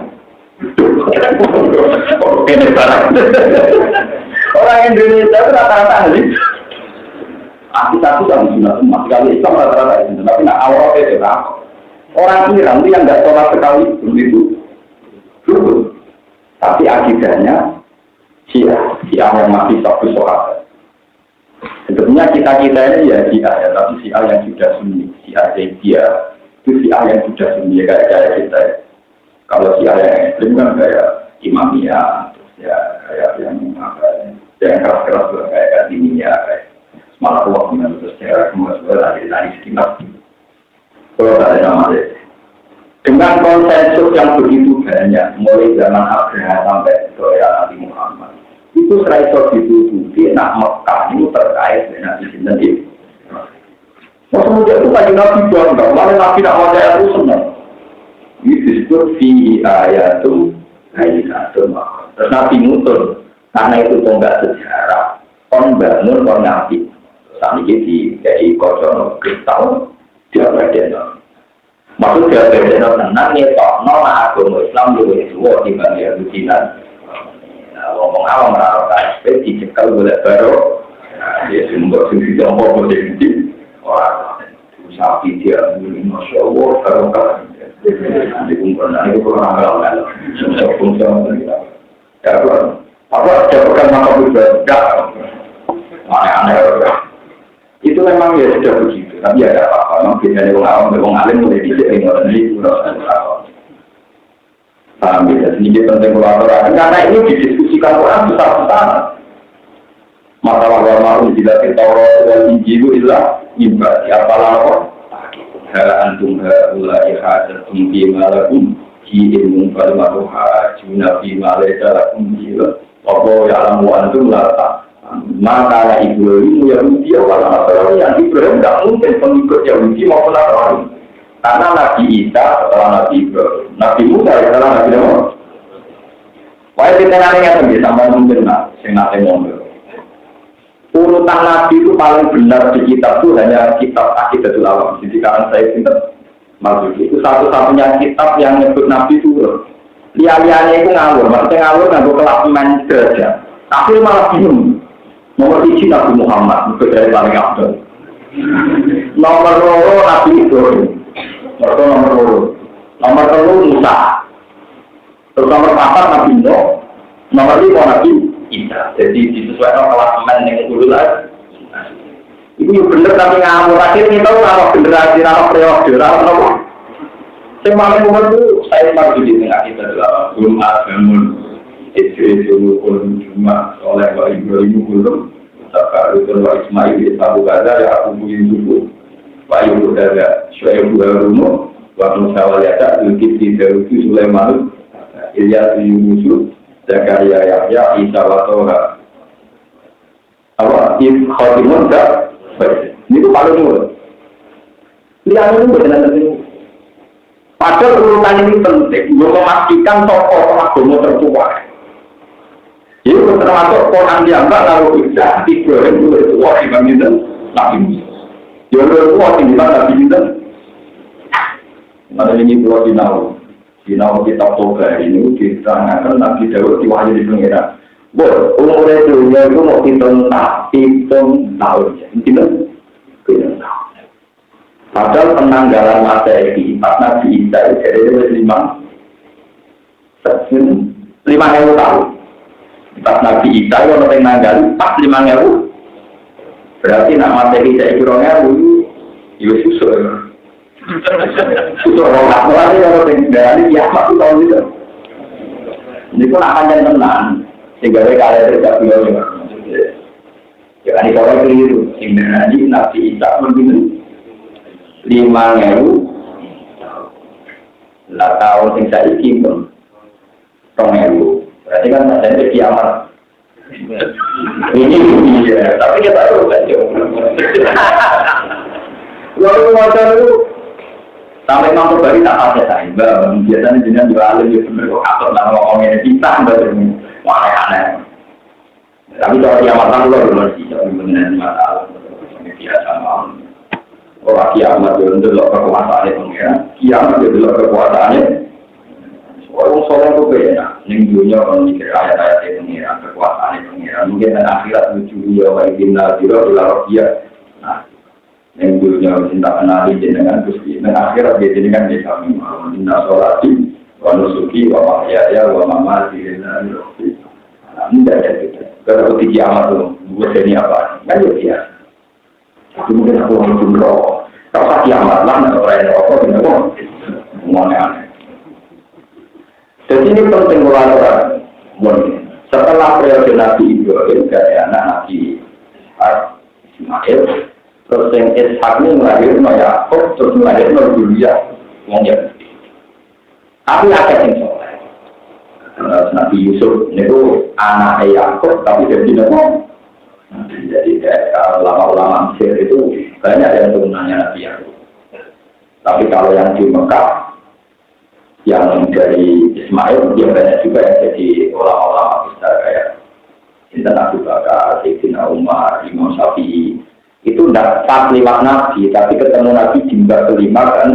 orang Indonesia itu rata-rata ahli. Akidah itu ahli sunnah semua. Sekali Islam rata-rata ahli sunnah, tapi nak awal itu orang Iran itu yang nggak sholat sekali begitu. Tapi akidahnya Syiah yang masih satu sholat. Sebenarnya kita ini ya Syiah, tapi Syiah yang sudah sunni, Syiah itu Syiah yang sudah sunni kayak kita. Kalau Syiah yang ekstrim kan kayak Imamiyah, terus ya kayak yang keras-keras juga kayak Qatimiyah, kayak malah waktu terus secara kemudian dari sekitar. Kalau ada nama dengan konsensus yang begitu banyak, mulai zaman Abraham sampai era Nabi Muhammad, itu seraiso ditutupi, nak Mekah itu terkait dengan Nabi Nabi. Maksudnya itu kaji Nabi bangga, malah Nabi nak wajah itu senang. Ini disebut fi ayatum ayyatum. Terus Nabi mutul, karena itu tonggak sejarah, bangun Nabi. Saat ini di Kosono Kristal, dia berada. Maksudnya berbeda tenang ya toh, nona agama Islam lebih tua dibanding Yahudian. Ngomong awam menaruh KSP dicekal boleh baru, dia sumber sisi jompo boleh di orang sapi dia masya Allah baru kan, di kumpulan itu kurang kalau fungsi ya apa jadikan maka berbeda, aneh-aneh. Itu memang ya sudah begitu, tapi ya tidak apa-apa. Memang biasanya orang alim mulai disini orang ini paham ya, sedikit penting kolaborasi. Karena ini didiskusikan orang besar-besaran. Masalah wama unzila fil Taurat wal Injil illa ibadi apalah hal antum haula ihadatun fi ma lakum fi ilmun fal maruha juna fi ma laysa lakum jil wa ya'lamu antum la maka Ibrahim Yahudi awal Nasrani yang Ibrahim tidak mungkin pengikut Yahudi maupun Nasrani karena Nabi Isa setelah Nabi Ibrahim, Nabi Musa setelah Nabi Muhammad. Wah kita nanya sampai sampai mungkin nak senate ngomong. Urutan Nabi itu paling benar di kitab itu hanya kitab Aqidatul Awam. Jadi karena saya ingat maksud itu satu-satunya kitab yang nyebut Nabi itu. Lihat-lihatnya itu ngawur, maksudnya ngawur kelas derajat. Tapi malah bingung. Nomor 1 Nabi Muhammad, itu dari paling abdul. Nomor 2 Nabi Ibrahim, nomor 3 Musa, terus nomor 4 Nabi Nuh, nomor 5 Nabi Isa. Jadi disesuaikan kelas yang dulu lah. Itu bener tapi ngamuk. Akhirnya kita tahu generasi, periode, apa? Yang paling umur itu saya masih di tengah kita dalam belum agama. Itu cuma oleh Pak Ibrahim belum Sakaru dan Pak Ismail Abu Bakar ya aku punya dulu Pak Ibu Daga Syuaib Haruno Wa Musa Waliyata Zulkifli Daruki Sulaiman Ilyas Yunus Zakaria Yahya Isa wa Toha. Apa? Khotimun dak. Ini tuh paling mudah. Lihat itu benar-benar ini. Padahal urutan ini penting. Untuk memastikan tokoh agama tertua. Itu termasuk Quran dianggap lalu bisa Ibrahim itu tua dibandingkan Nabi Musa. Ya udah tua dibandingkan Nabi Musa. Mana ini pulau Sinau kitab Toba ini diterangkan Nabi Daud diwahyu di pengira. Bos, umurnya dunia itu mau hitung tahun. Hitung tahun. Padahal penanggalan Masehi pas Nabi Isa itu 5.000 tahun. Pas Nabi Isa itu orang penanggal pas 5.000. Berarti nak Masehi saya kurangnya itu susah. Susah orang lagi orang penanggal ya masuk tahun itu. Ini pun akan yang tenang. Sehingga kalian tidak bilang jangan dikorek keliru. Sehingga Nabi Isa begini 5.000 lah tahun yang saya ikut 2.000. Berarti kan ada kiamat. Ini iya, tapi kita tahu kan ya. Lalu macam itu sampai mampu balik tak ada saya. Biasanya jenengan juga ada di sebenarnya atau nama orang ini kita berarti wah aneh. Tapi kalau kiamat kan lo belum sih, jadi mengenai masalah biasa mau. Orang kiamat itu adalah kekuasaannya pengira. Kiamat itu adalah kekuasaannya. Orang soleh itu beda. Yang dunia orang mikir ayat-ayat yang pengira, kekuasaannya pengira. Mungkin akhirat lucu dia, wajib naziro, ilarok dia. Nah, yang dunia cinta kenali jenengan Gusti. Dan akhirat dia jenengan di kami. Inna sholati, wa nusuki, wa mahyaya, wa mamati, lillahi rabbil alamin. Tidak ada gitu. Kalau di kiamat itu, buat ini apa? Kan ya biasa. Itu mungkin aku orang jumlah. Kalau tak kiamat lah, atau lain rokok, ini kok semuanya aneh. Jadi ini penting melakukan. Setelah periode Nabi Ibrahim, dari anak Nabi Ismail, terus yang Ishak ini melahirkan Yakub, terus melahirkan Julia, yang Yahudi. Tapi ada yang soleh. Nabi Yusuf itu anak Yakub, tapi jadi nama. Jadi kayak ulama-ulama Mesir itu banyak yang turunannya Nabi Yakub. Tapi kalau yang di Mekah, yang dari Ismail, dia banyak juga yang jadi ulama-ulama besar kayak Sinten Abu Bakar, Sayyidina Umar, Imam Syafi'i. Itu tidak saat lewat Nabi, tapi ketemu Nabi di mbak kelima kan.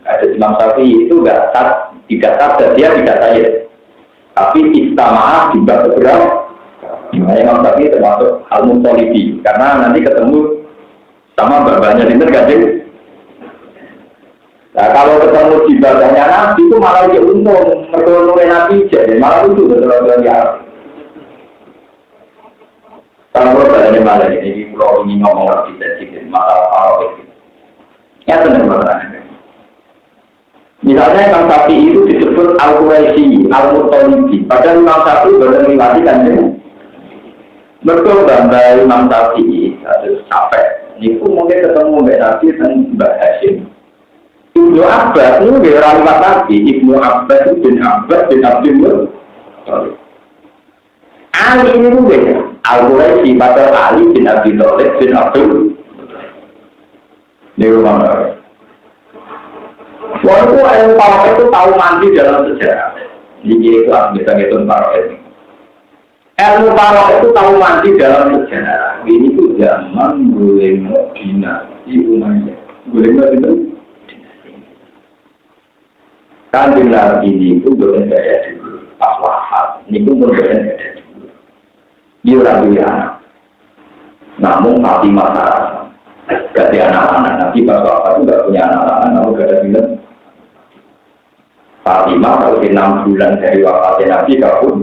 Ada Imam Syafi'i itu tidak sadar, dia tidak sayang. Tapi istama'ah di mbak keberapa. Imam Syafi'i termasuk al-Muttalidi karena nanti ketemu sama bapaknya Sinten Kanjeng. Nah kalau ketemu di bapaknya Nabi itu malah dia untung mereka Nabi jadi malah itu betul-betul dia. Kalau bapaknya malah ini kalau ingin ngomong lebih sedikit masalah kalau itu. Ya benar benar. Misalnya Imam Syafi'i itu disebut al-Quraisy, al-Muttalidi. Padahal Imam Syafi'i baru melewati Kanjeng. Mereka bangga Imam Syafi'i harus capek. Ini pun mungkin ketemu Mbak Nabi dan Mbak Hashim. Ibnu Abbas itu dia orang Nabi. Ibnu Abbas bin Abbas bin Abdul Muttalib. Ali ini juga Al-Quraisy pada Ali bin Abi Thalib bin Abdul Muttalib. Ini rumah. Walaupun yang Parok itu tahu mandi dalam sejarah. Jadi itu bisa ngitung Parok itu. Ilmu Parok itu tahu mandi dalam sejarah. Ini tuh zaman Gulema dinasti Umayyah. Gulema itu Kanjeng Nabi ini itu berbeda dulu. Pas wafat, ini pun berbeda dulu. Dia orang punya anak. Namun Fatimah Sarah. Berarti anak-anak Nabi pas wafat itu tidak punya anak-anak. Namun tidak ada bilang. Fatimah kalau di 6 bulan dari wafatnya Nabi kabur.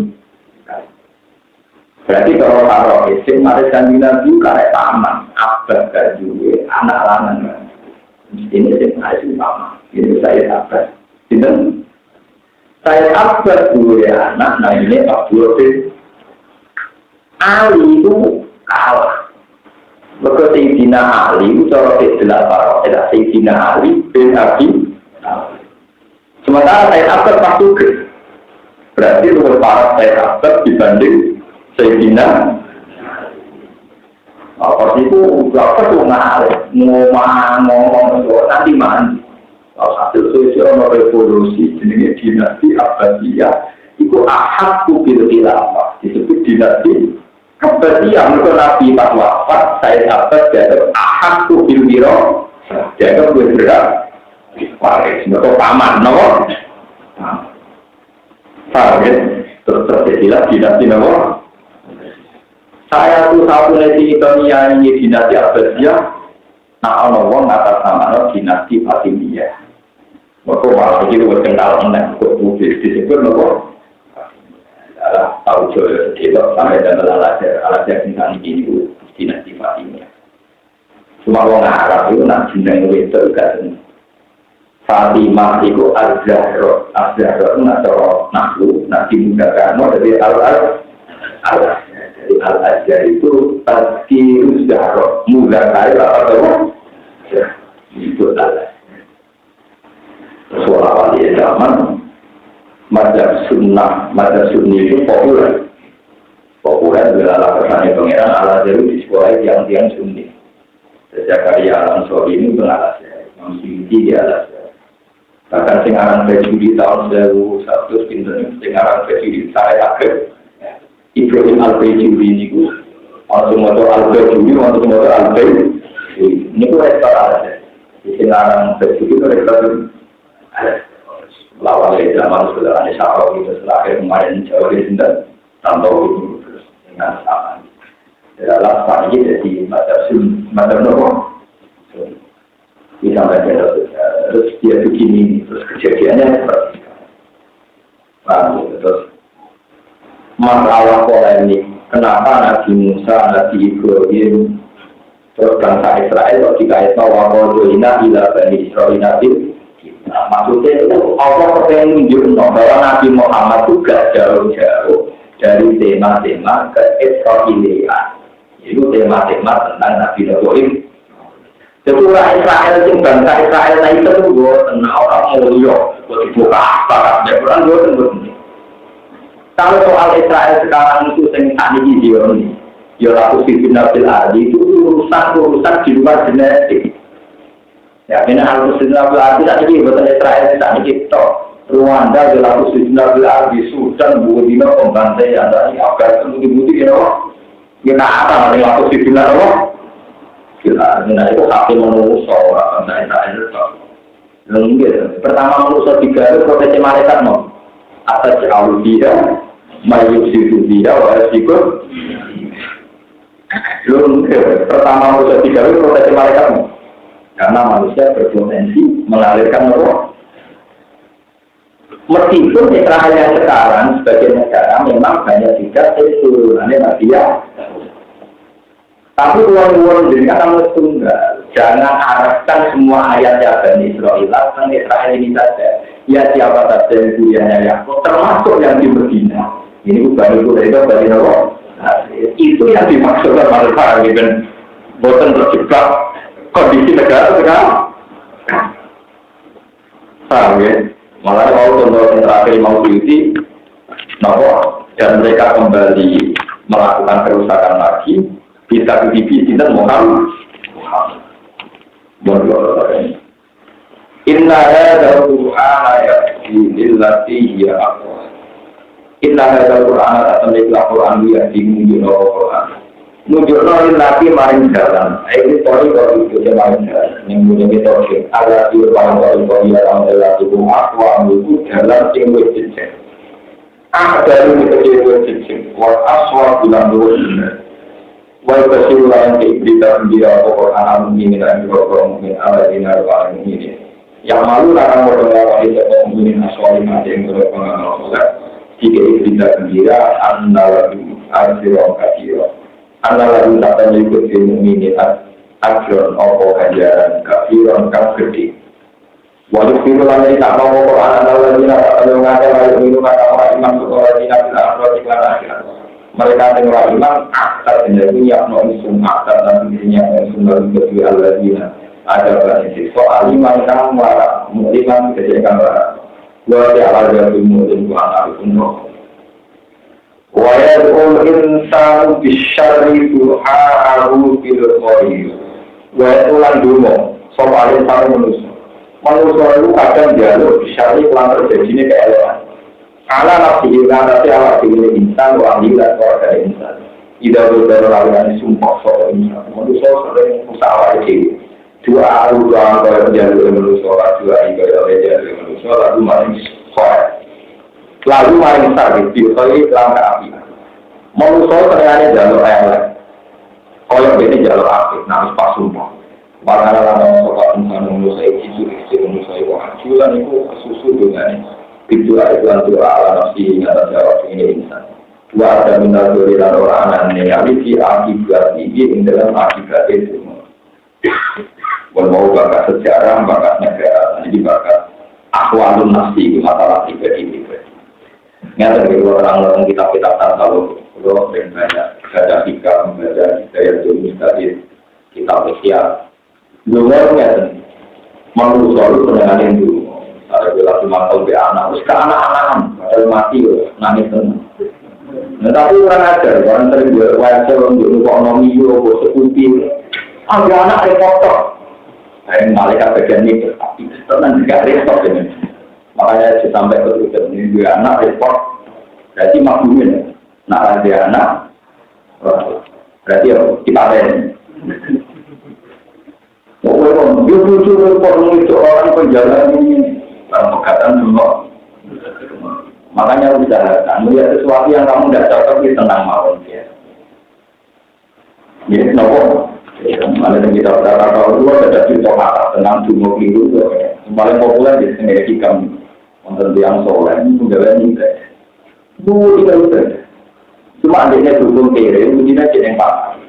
Berarti kalau taruh isim, mari Kanjeng Nabi karek taman, Abbas dan juga anak lanang. Ini isim taman. Ini saya Abbas. Ini saya Abbas dulu ya anak, nah ini Abdul bin Ali itu kalah. Maka Sayyidina Ali itu cara istilah para ulama Sayyidina Ali bin Abi. Sementara saya Abbas pas juga. Berarti lebih parah saya sahabat dibanding Sayyidina. Apa itu berapa tuh ngomong nanti mandi. Kalau hasil sosial revolusi jenis dinasti Abbasiyah itu ahadku bil khilafah disebut dinasti Abbasiyah. Mereka Nabi pas wafat saya Abbas dianggap ahadku bil wiro dianggap bergerak waris mereka paman no target terus terjadilah dinasti no. Saya tuh satu lagi dunia ini dinasti Abbasiyah. Nah orang atas nama dinasti Fatimiyah. Mereka malah begitu berkenal dengan publik disebut nopo. Tahu jual sedikit sampai dan alajar tentang ini dinasti Fatimiyah. Cuma orang Arab itu nak jeneng itu kan Fatimah itu Al-Zahra. Al-Zahra itu nak cara naklu nak dimudahkan dari Al-Azhar. Jadi Al-Azhar itu tazkirus Zahra mudahkan atau itu Al-Azhar. Soal awal zaman mazhab sunnah, mazhab sunni itu populer adalah kesannya pengiran Al-Azhar di sekolah yang sunni. Sejak karya Alam Sobi ini Al-Azhar, Syuuti di Al-Azhar. Bahkan singaran baju di tahun 2001 singaran baju di saya akhir Ibrahim Al-Bajuri ini untuk motor Al-Bajuri untuk motor Al-Bajuri ini pun rektor Al-Azhar. Singaran baju itu rektor lawan zaman saudara Syarau itu terakhir kemarin jauh di sini tanpa itu terus dengan sama. Dalam hal ini jadi macam nopo. Bisa baca terus dia begini terus kejadiannya seperti itu. Terus masalah polemik kenapa Nabi Musa, Nabi Ibrahim terus bangsa Israel kok dikaitkan wakodoina ila bani Israel Nabi. Nah, maksudnya itu Allah pengen menunjukkan bahwa Nabi Muhammad juga jauh-jauh dari tema-tema ke-Israelian. Itu tema-tema tentang Nabi Ibrahim. Jadi orang Israel itu bangsa Israel itu gue tenang orang mulia, gue dibuka apa kan? Orang gue tenang. Kalau soal Israel sekarang itu tentang ini Zion, Yoraku Siti Nabil Adi itu urusan di luar genetik. Ya, ini Al-Muslim Nabil Ardi tadi betul Israel tadi kita Rwanda adalah Muslim Nabil Ardi Sudan Burkina pembantaian dari Afghanistan bukti-bukti kita apa nih waktu di Bila kita itu kaki menurut orang bangsa Israel itu pertama menurut tiga itu profesi malaikat mau atas jauh dia mayus itu dia waris ikut pertama menurut tiga itu profesi malaikat mau karena manusia berpotensi mengalirkan roh. Meskipun Israel yang sekarang sebagai negara memang banyak juga turunannya manusia. Tapi uang-uang jadi kan tunggal. Jangan arahkan semua ayat Bani Israel tentang Israel ini saja. Ya siapa saja yang punyanya Yakub, termasuk yang di Medina. Ini bukan itu dari Bani Israel. Itu yang dimaksudkan manusia gitu. Boten terjebak kondisi negara sekarang, paham ya? Malah mau contoh yang terakhir mau diuji, dan mereka kembali melakukan kerusakan lagi, bisa dibikin dan Muhammad. Inna hadza Qur'ana yahdi lillati hiya aqwam. Inna hadza Qur'ana atamiklah Qur'an yahdi menunjukkan Qur'an. Nunjukno lagi maring jalan. Iki pori kok itu maring jalan. Ning mune metode ala iki paling ya Allah itu akwa itu jalan sing wis dicek. Dari itu wis dicek. Wa aswa bilang dulu. Wa kasiran kita dia Quran ini dan juga mungkin ala dinar paling ini. Yang malu akan berdoa kepada mukmin aswali yang berpengaruh jika kita gembira annalabi arsiron kasiro. Anda lalu datang ikut ilmu ini akhiran opo kajaran kafiran kang gede. Walau firu lagi tak mau Quran anda lagi nak kalau ngajar lalu minum atau imam sekolah tidak tidak iklan akhirat. Mereka dengar imam aktar menjadi yang non isum aktar dan dirinya isum lalu kedua Allah dina ada banyak soal imam kang marah imam kejadian marah. Wa ta'ala jabimu dan wa ta'ala wa yad'ul insanu bisyarri duha'ahu bil khair. Wa yad'ulan dungo sapa insan manusia. Manusia itu kadang jaluk bisyarri lan terjadine keelewan. Ala nafsi ilana ta'ala bil insan wa amila keluarga insan. Ida berlalu sumpah soal insan. Manusia sering usaha itu. Dua aluan kalau jalur manusia, dua ibadah jalur manusia, lalu maring soal, lalu maring sakit, diutai langkah api. Manusia ternyata jalur elek, kalau ini jalur api, nangis pas sumpah. Makanya lama soal insan manusia itu, manusia itu hancurkan itu susu dengan itu adalah dua alam nafsi atas jawab ini insan. Dua ada minat dari orang anak yang di akibat ini dalam akibat itu. Mau bakat sejarah, bakat negara, jadi bakat akhwalun nafsi masalah pribadi. Nyata dari orang kitab-kitab tasawuf, kalau banyak baca hikam, baca hidayah jenis tadi, kitab sosial. Dua nyata, manusia itu pendengaran dulu. Ada bila cuma tahu be anak, terus ke anak-anak, padahal mati nangis tenang. Nah, tapi orang ajar, orang sering wajar untuk ekonomi, sekuti, ada anak reporter. Yang malaikat bagian ini tapi tenang juga repot ini. Makanya sampai ke tujuan ini dua anak repot. Berarti maklumin. Nak ada anak, berarti kita ada ini. Jujur repot itu orang penjalan ini dalam pegatan semua. Makanya usahakan melihat sesuatu yang kamu tidak cocok di tenang mawon ya. Ini kenapa? Mana yang kita berada kalau dua ada cerita kata tentang jumlah keliru, paling populer di sini hikam untuk yang soleh menjalani ini. Bu tidak usah. Cuma adanya dukung kiri, mungkin aja yang pak.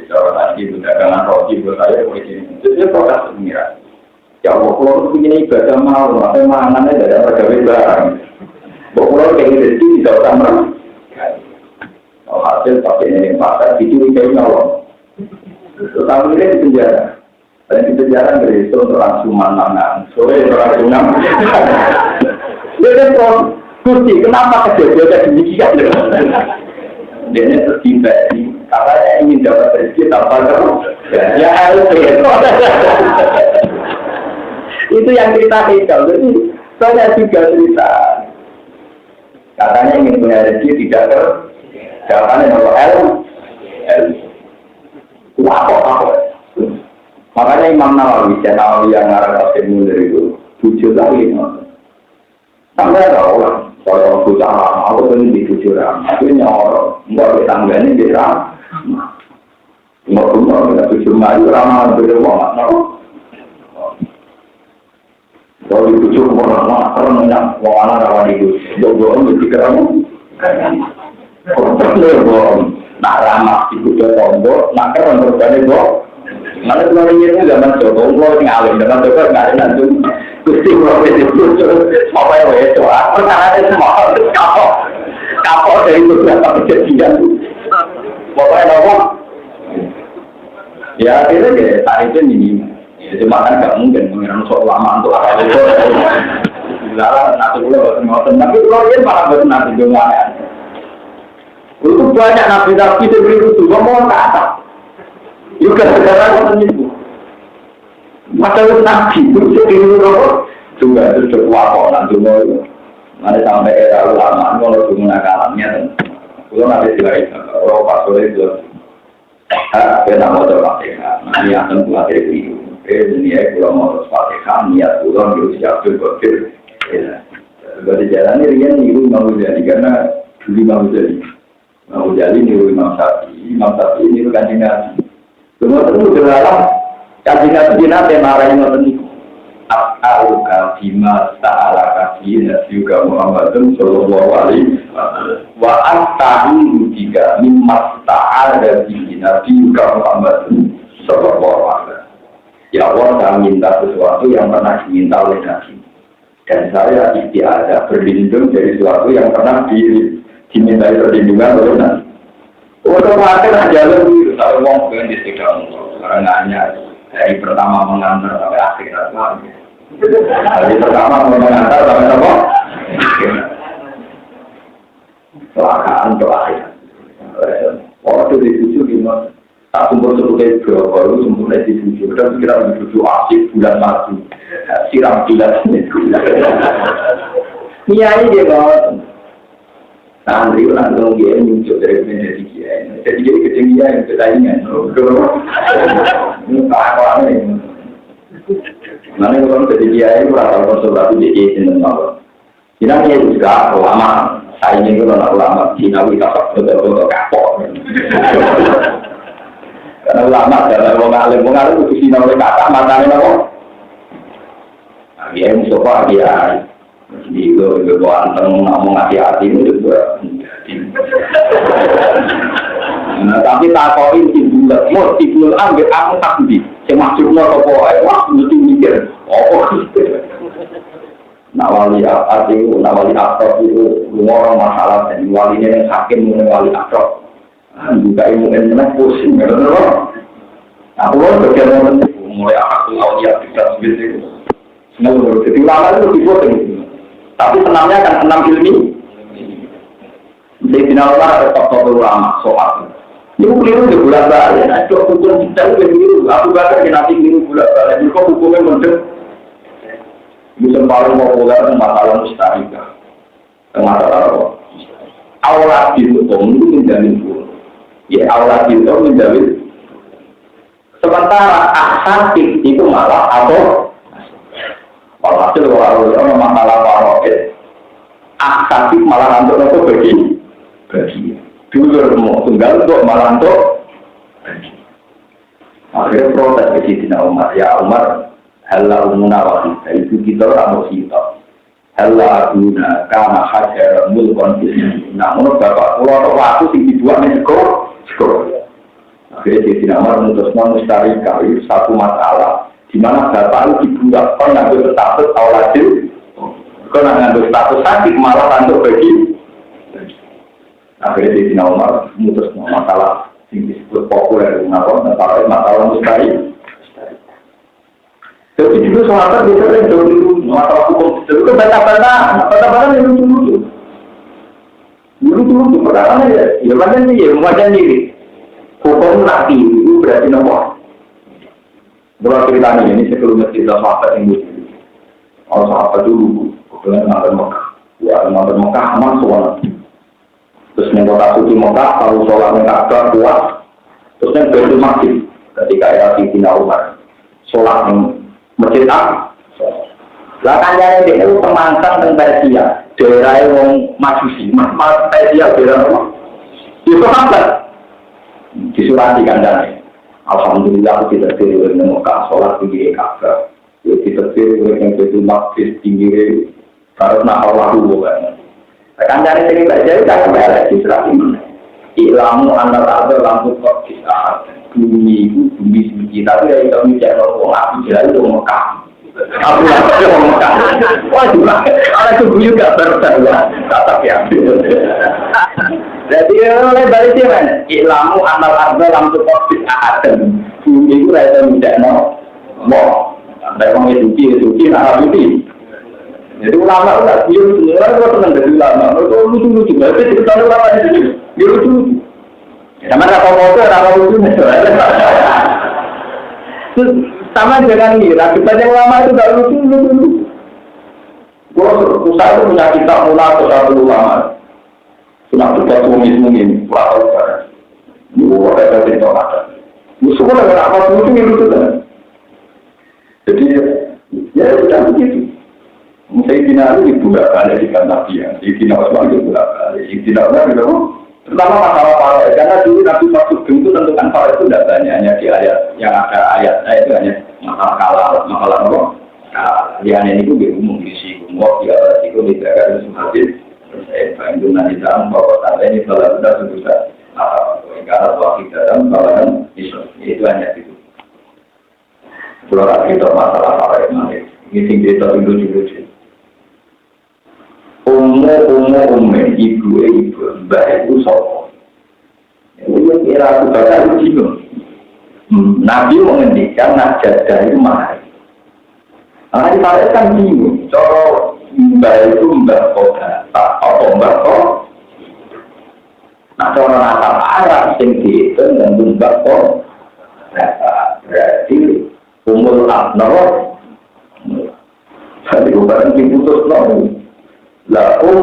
Kalau tadi sudah dengan roti buat saya begini, itu proses pengira. Ya Allah, kalau begini ibadah mau, apa mangannya dari pegawai barang. Kalau kayak gitu tidak usah merah. Kalau hasil pakai ini pasar, dicurigai Allah. Tahu ini di penjara, dan di penjara dari itu orang Sumanangan, sore orang Sunam. Jadi Gusti, kenapa kejadian demikian? Dia ini tertimpa ini, karena ingin dapat rezeki tanpa terus. Ya harus itu yang kita hikal. Jadi saya juga cerita, katanya ingin punya rezeki tidak terus. Jawabannya nomor L. Wah, makanya Imam Nawawi, yang ngarang Rasul Munir itu, tujuh lagi. Sampai tahu lah, kalau bocah lama, aku pun di tujuh orang. Aku nyorok, nggak ditanggani di ram. Nggak tujuh maju ramah berdoa, kalau di tujuh orang, orang banyak, orang rawan itu, doa itu dikeramu. Kalau nak ramah di kuda tombol, nak keren berbanding kok. Mana tuh ini zaman Jokowi, kalau ngalim zaman Jokowi nggak ada nanti. Gusti profesi itu, apa yang itu? Aku tangannya semua kapok dari beberapa kejadian. Pokoknya nopo. Ya akhirnya deh, tarifnya ini. Cuma kan nggak mungkin mengira soal lama untuk apa itu. Lalu nanti pulau ngotot, tapi pulau ini malah betul nanti jumlahnya. Itu banyak nabi-nabi diberi rusuh, ngomong ke atas. Juga segala itu. Masalah nabi itu diberi rusuh, juga itu cukup wakonan semua itu. Nanti sampai era ulama, kalau cuma nakalannya, kalau nanti silahkan, kalau pas sore itu, kita mau coba pakai, nanti akan buat review. Dunia kalau mau pakai, niat pulang harus siap berpikir. Dari jalan ini dia niru mau jadi karena dulu mau jadi. Mau jadi niru Imam Syafi'i niru Kanjeng Nabi. Semua itu dalam Kanjeng Nabi nanti marahin ngoten niku. Al-Qur'an bima ta'ala kasih juga Muhammadun sallallahu alaihi wasallam. Wa antahu juga mimma ta'ala bihi Nabi juga Muhammadun sallallahu alaihi wasallam. Ya Allah, saya minta sesuatu yang pernah diminta oleh Nabi. Dan saya istiadah berlindung dari sesuatu yang pernah dimintai perlindungan oleh Nabi. Otomatis aja lebih kalau mau pengen disegang karenanya dari pertama mengantar sampai akhir. Dari pertama mengantar sampai apa? Kelakaan terakhir. Waktu dibujuk gimana? Tak sumpur-sumpur kayak berapa, sumpurnya dibujuk. Dan kira dibujuk asik bulan madu. Siram bulan itu. Niai dia ngawat. Santri langsung dia muncul dari menjadi kiai. Jadi dia ketinggian yang pertandingan. Ini apa ini? Mana orang jadi kiai berapa konsultasi di kiai sini tahu. Kita kiai juga ulama. Saya ini kalau ulama Cina kita betul-betul kapok. Karena ulama dalam mengalir itu Cina oleh kata matanya apa? Kiai musuh kiai. Jadi gue anteng ngomong hati-hati itu juga. Nah, tapi takoin tibulat, mau tibulat ambil aku tak di. Saya maksudnya apa? Wah, mesti mikir. Oh, nawali apa itu? Nawali apa itu? Orang masalah dan walinya yang sakit wali apa? Juga ilmu yang pusing, benar. Aku bagian mulai aku awalnya tidak seperti itu. Semua jadi lama itu dibuat ini. Tapi senamnya kan senam ilmi. Jadi final ada top ulama soal. Ini keliru di bulan balik. Nah, itu hukum kita itu keliru. Aku kata nanti keliru bulan balik. Juga hukumnya mendek. Bisa paling populer masalah mustarika. Masalah apa? Aurat itu menjamin pun. Ya aurat itu menjamin. Sementara aksatik itu malah atau walhasil orang masalah paroket aksatif malah untuk itu bagi dulu mau tunggal untuk malah untuk akhirnya protes ke Sidina Umar. Ya Umar halla umuna wahidah itu kita ramu kita halla aduna karena hajar mulkon namun bapak pulau waktu sing dibuat di sekolah akhirnya Sidina Umar memutuskan mustarika itu satu masalah di mana bapak itu dibuat kan ngambil status awalajil kan ngambil status sakit malah untuk bagi akhirnya di Sidina Umar memutuskan masalah yang disebut populer masalah mustahil. Jadi itu soalnya biasanya dulu masalah hukum itu kan bata-bata yang dulu perkara ya macam ni ya macam ni hukum nanti itu berarti nama. Berapa cerita ini sebelum cerita sahabat yang dulu. Kalau sahabat dulu kebetulan nonton Mekah aman soalnya. Terus yang kota suci Mekah kalau sholatnya Ka'bah kuat. Terus yang Baitul Maqdis ketika era Sidina Umar sholat yang masjid lah kan jadi itu pemantang tentang Persia daerah yang Majusi Persia daerah apa? Itu sahabat disurati kandangnya. Alhamdulillah kita tidur di Mekah sholat tinggi Ka'bah. Kita tidur yang Baitul Maqdis tinggi harus nak Allah dulu kan. Kan dari sini saja kita kembali diserati mana? Ilmu antara ada lampu kok kita bumi suci tapi dari kami jangan ngomong aku jelas itu Mekah. Aku lagi ngomong Mekah. Wah juga ada tubuh juga berserta tak ya. Jadi oleh balik sih man, ilmu antara ada lampu kok kita bumi itu ada tidak mau. Ada orang suci nak suci. Jadi ulama udah biar semua orang senang dari ulama. Mereka lucu-lucu. Tapi cerita ulama itu dia lucu-lucu. Sama foto lucu. Terus sama dengan ini, akibatnya ulama itu nggak lucu. Kalau usaha itu punya kitab mulai atau satu ulama, sudah berbuat mungkin pelakon sekarang. Ini ada cerita ada. Musuhnya nggak apa lucu kan. Jadi ya sudah begitu. Sayyidina Ali bolak-balik di kantor dia, Sayyidina Utsman itu bolak-balik, Sayyidina Umar itu terutama masalah para karena dulu Nabi masuk itu tentukan para itu tidak banyak hanya di ayat yang ada ayatnya itu hanya masalah apa? Yang ini juga umum di sini, umum di atas itu tidak ada seperti saya itu nanti dalam bahwa tanda ini kalau sudah sebutkan karena wakil dalam kalau itu hanya itu. Kalau kita masalah para ini tinggi tapi lucu-lucu. Umum ibu baik itu sopo. Ini kira aku bakal bingung. Nabi mengendikan nak jadah itu mahal. Nah, ini saya kan bingung. Kalau mbak itu mbak kota, apa mbak kok? Nah, orang asal Arab sing dihitung dan mbak kok, berarti umur abnor. Jadi barang diputus nol. Lah ibu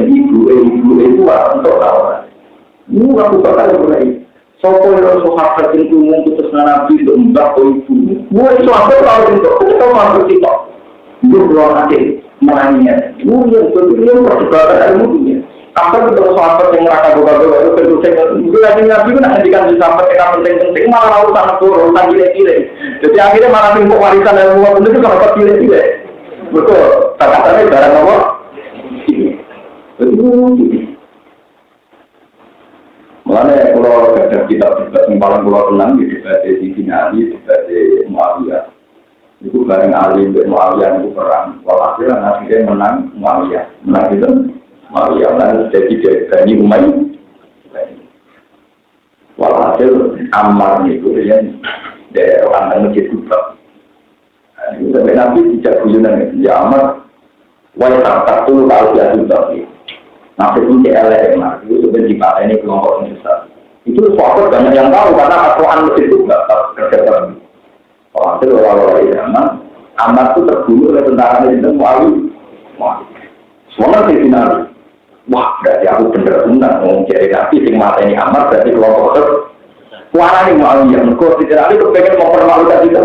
itu untuk tahu. Ini aku bakal mulai. Sopo yang sahabat itu putus nabi untuk mbak ibu. Mulai sahabat tahu itu kita masuk kita. Itu belum ada menanya. Yang kedua perdebatan ilmunya. Apa itu sahabat yang merasa boga-boga itu berdoseng. Itu lagi nabi itu nak hentikan di sahabat yang penting-penting malah urusan urusan gile-gile. Jadi akhirnya malah timbul warisan ilmu itu kalau gile-gile. Betul. Kata-katanya barang apa? Betul. Makanya kalau ada kitab-kitab yang paling pulau tenang di Siti Ali, di Muawiyah. Itu bareng Ali dan Muawiyah itu perang. Walhasil akhirnya menang Muawiyah. Menang itu Muawiyah menang jadi Bani Umayyah. Walhasil Ammar itu yang dari orang Masjid Kuba. Itu sampai Nabi tidak guyonan ya Ammar. Wajah satu kalau dia sudah Nabi pun CLM, itu sebenarnya dipakai ini kelompok yang besar. Itu suatu banyak yang tahu karena Al-Quran itu nggak terjadi. Kalau itu orang-orang zaman, Ammar itu terbunuh oleh tentara itu Muawiyah. Semua di final. Wah, berarti aku bener-bener mau jadi Nabi yang mata ini Ammar berarti kelompok itu. Kuara ini Muawiyah, mereka tidak ada kepengen mempermalukan itu.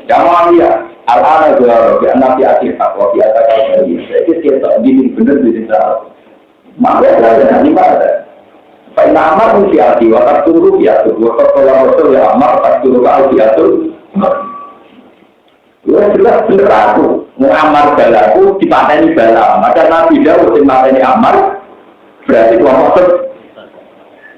Jangan Muawiyah. Al-Ana juga Nabi akhir fatwa biasa kalau jadi kita begini bener di sana. Maka ada ni ada. Pai nama pun siati waktu turu ya tu waktu kalau waktu ya amal pas turu kalau dia tu. Ya jelas bener aku mengamal balaku dipateni bala. Maka Nabi Dawud yang mateni amal berarti kelompok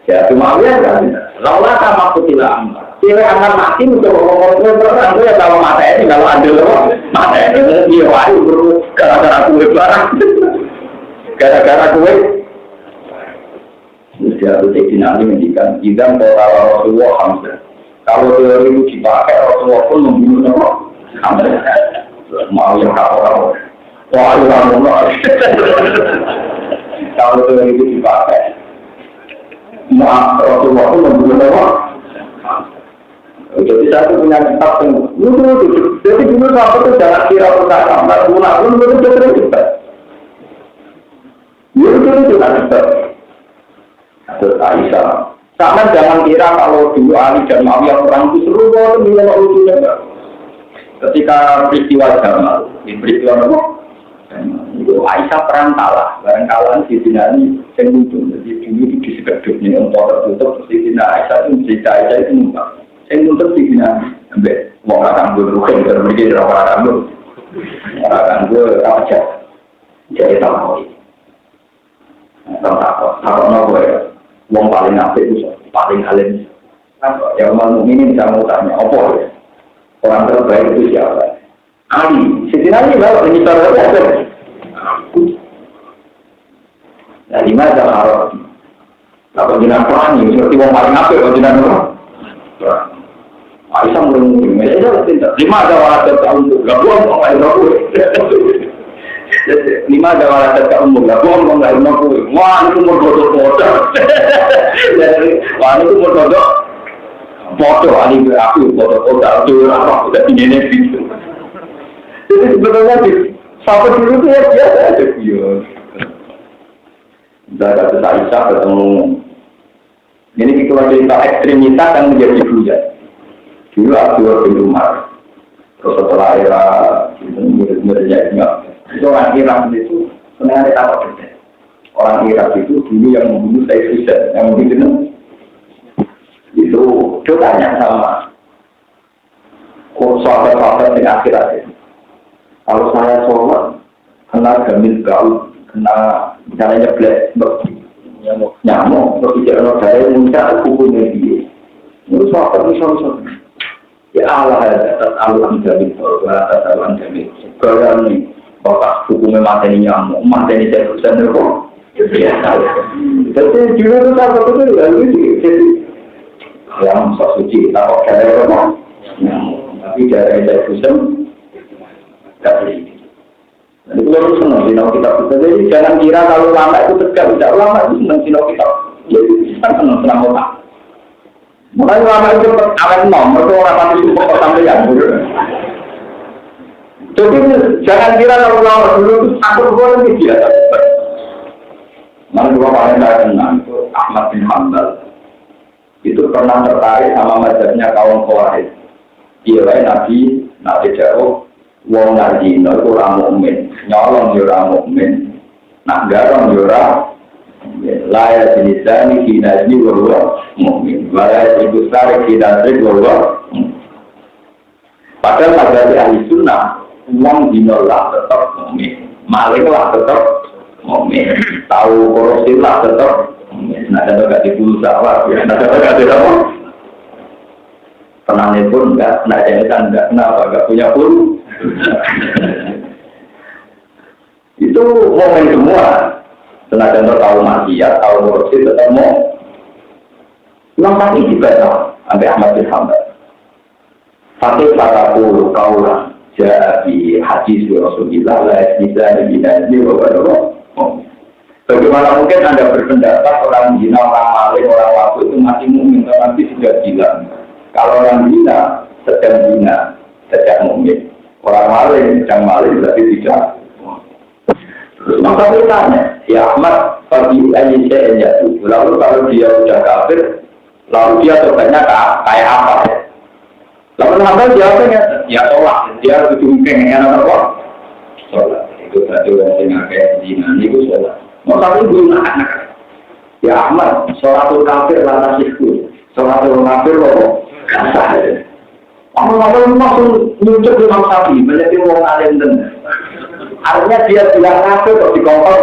ya cuma ya kan. Laulah sama kutilah amal. Kira anak mati untuk ngomong orang ya kalau mata ini kalau ada loh mata ini dia wayu bro gara-gara kue barang gara-gara kue dia tuh jadi nanti mendikan idam kalau Rasulullah Hamzah kalau teori itu dipakai Rasulullah pun membunuh nama Hamzah mau yang kapal wah orang kalau teori itu dipakai Rasulullah pun membunuh nama. Jadi saya punya kitab yang lucu. Jadi dulu sahabat itu jangan kira perkara amat guna pun itu terus kita. Itu kan kita. Terus Aisyah. Sama jangan kira kalau dulu Ali dan Muawiyah perang itu seru banget nilai lucunya enggak. Ketika peristiwa Jamal, peristiwa apa? Itu Aisyah perang kalah, barang kalah di sini yang lucu. Jadi dulu itu disekedupnya untuk tertutup di sini Aisyah itu cerita Aisyah itu numpang. Yang untuk sihnya, sampai orang akan gue rukin, berpikir orang akan gue aja, jadi tahu. Tahu nopo ya, wong paling apik itu paling alim. Yang mau ini bisa mau tanya, apa ya? Orang terbaik itu siapa? Ali, setidaknya kalau ini taruh apa? Nah, di mana harus? Kalau jinak perang ini seperti wong paling apik, kalau jinak perang. Aisyah merungu, Aisyah tidak. 5 ada waladat ke umur, gak buang nggak ilmu. 5 ada waladat ke umur, gak buang nggak ilmu. Wah, itu umur bodoh-bodoh. Wah, itu umur bodoh. Ali aku bodoh-bodoh. Itu apa? Udah tingginya gitu. Jadi sebenarnya sampai dulu itu ya biasa aja. Udah kata Aisyah ketemu. Ini kalau cerita ekstremitas yang menjadi bujan. Dulu Abdul bin Umar, terus setelah era murid-muridnya itu orang Irak itu sebenarnya apa beda? Orang Irak itu dulu yang membunuh Said Hussein, yang membunuh itu dia tanya sama sahabat-sahabat yang akhir-akhir. Kalau saya sholat, kena gamis gaul, kena misalnya nyeblek, nyamuk, terus tidak ada daya muncul hukumnya dia. Menurut sahabat misalnya. Ya Allah atas alam jamin, atas alam jamin. Sekarang ni, bapak hukumnya materi nyamuk, materi saya berusaha kok. Ya, jadi juga tu tak betul lalu jadi yang suci kita kok ada apa? Tapi dari saya berusaha tak boleh. Jadi kita harus senang sinau kitab kita. Jadi jangan kira kalau ulama itu tegas, tidak ulama itu senang sinau kitab. Jadi kita senang otak. Mulai ulama itu awet nomor itu orang mati sumpah sampai yang jadi jangan kira kalau ulama dulu itu takut boleh biasa. Mana dua paling saya kenal itu Ahmad bin Hanbal. Itu pernah tertarik sama mazhabnya kaum Khawarij. Dia Nabi jauh. Wong ngaji itu orang mukmin, nyolong orang mukmin, nak garong orang layak jenisani kinaji orang mukmin, layak itu tarik kinaji orang. Padahal pada ahli sunnah, wong dinolah tetap mukmin, malinglah tetap mukmin, tahu korosilah tetap mukmin. Nah, ada nggak dipulsa ya, ada nggak apa? Penanya pun enggak, enggak kenapa, enggak punya pun. Itu momen semua. Senajan tahu maksiat, tahu korupsi, tetap mau. Imam Syafi'i juga tahu, sampai Ahmad bin Hanbal. Fakih fataku kaulah jadi hadis Rasulullah la bisa dibinasi bahwa bagaimana mungkin Anda berpendapat orang zina, orang maling, orang waktu itu masih mukmin, tapi sudah gila. Kalau orang zina sedang zina, sedang mukmin. Orang maling, sedang maling berarti tidak. Terus maka tanya, ya Ahmad, pergi aja saya jatuh. Lalu kalau dia sudah kafir, lalu dia tobatnya kayak apa? Lalu Ahmad jawabnya, ya sholat. Dia berjungkeng dengan apa? Sholat. Itu berarti orang yang kayak zina, itu sholat. Mau tapi belum anak. Ya Ahmad, sholatul kafir lantas itu. Sholatul kafir loh. Orang-orang langsung muncul Imam Syafi'i menjadi orang alim dan artinya dia bilang kafir atau dikongkong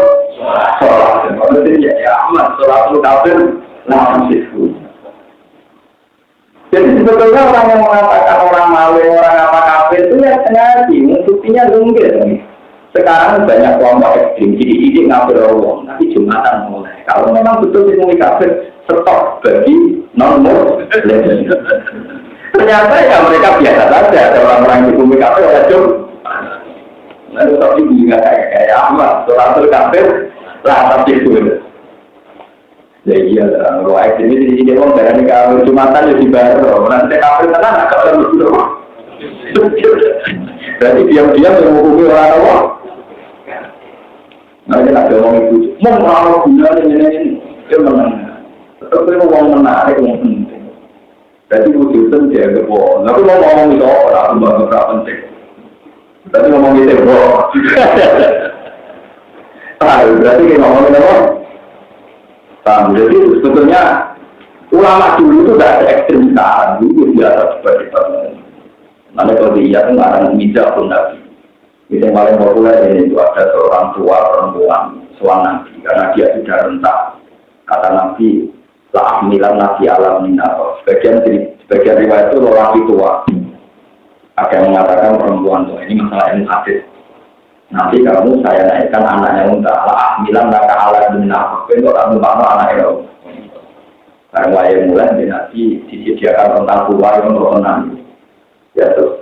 sholat. Maksudnya ya Ahmad sholat itu kafir langsung itu. Jadi sebetulnya orang yang mengatakan orang maling, orang apa kafir itu ya sengaja, buktinya mungkin. Sekarang banyak kelompok ekstrim, jadi ngafir Allah, tapi Jumatan mulai. Kalau memang betul dimulai kafir, stop bagi non-muslim. Ternyata ya mereka biasa saja, ada orang-orang yang bumi kafir ada Jumatan. Lalu tapi juga kayak Ahmad, suratul kafir, lah tapi itu. Ya iya, kalau ekstrim ini jadi orang dari kafir Jumatan jadi baru, nanti kafir tenang agak lebih dulu. Berarti diam-diam menghukumi orang-orang. Nah, ini ada orang itu, mau orang guna ini, dia menang. Tapi mau orang menarik, yang penting. Jadi wujudnya dia kebo. Tapi mau ngomong itu orang, berapa penting. Tapi ngomong itu kebo. Berarti kita ngomong apa? Jadi sebetulnya ulama dulu itu tidak ada ekstrim sekarang, dulu biasa seperti itu. Nanti kalau dia itu ngarang mijak pun nabi. Yang paling populer ini itu ada seorang tua perempuan suami Nabi karena dia sudah rentak. Kata Nabi, la ahmilan nabi alam minaro. Sebagian riwayat itu lelaki tua. Ada yang mengatakan perempuan tua ini masalah ilmu hadis. Nanti kamu saya naikkan anaknya untuk la ahmilan nabi alam minaro. Itu kamu mana anaknya? Karena yang mulai nanti disediakan tentang tua yang berkenan. Ya terus.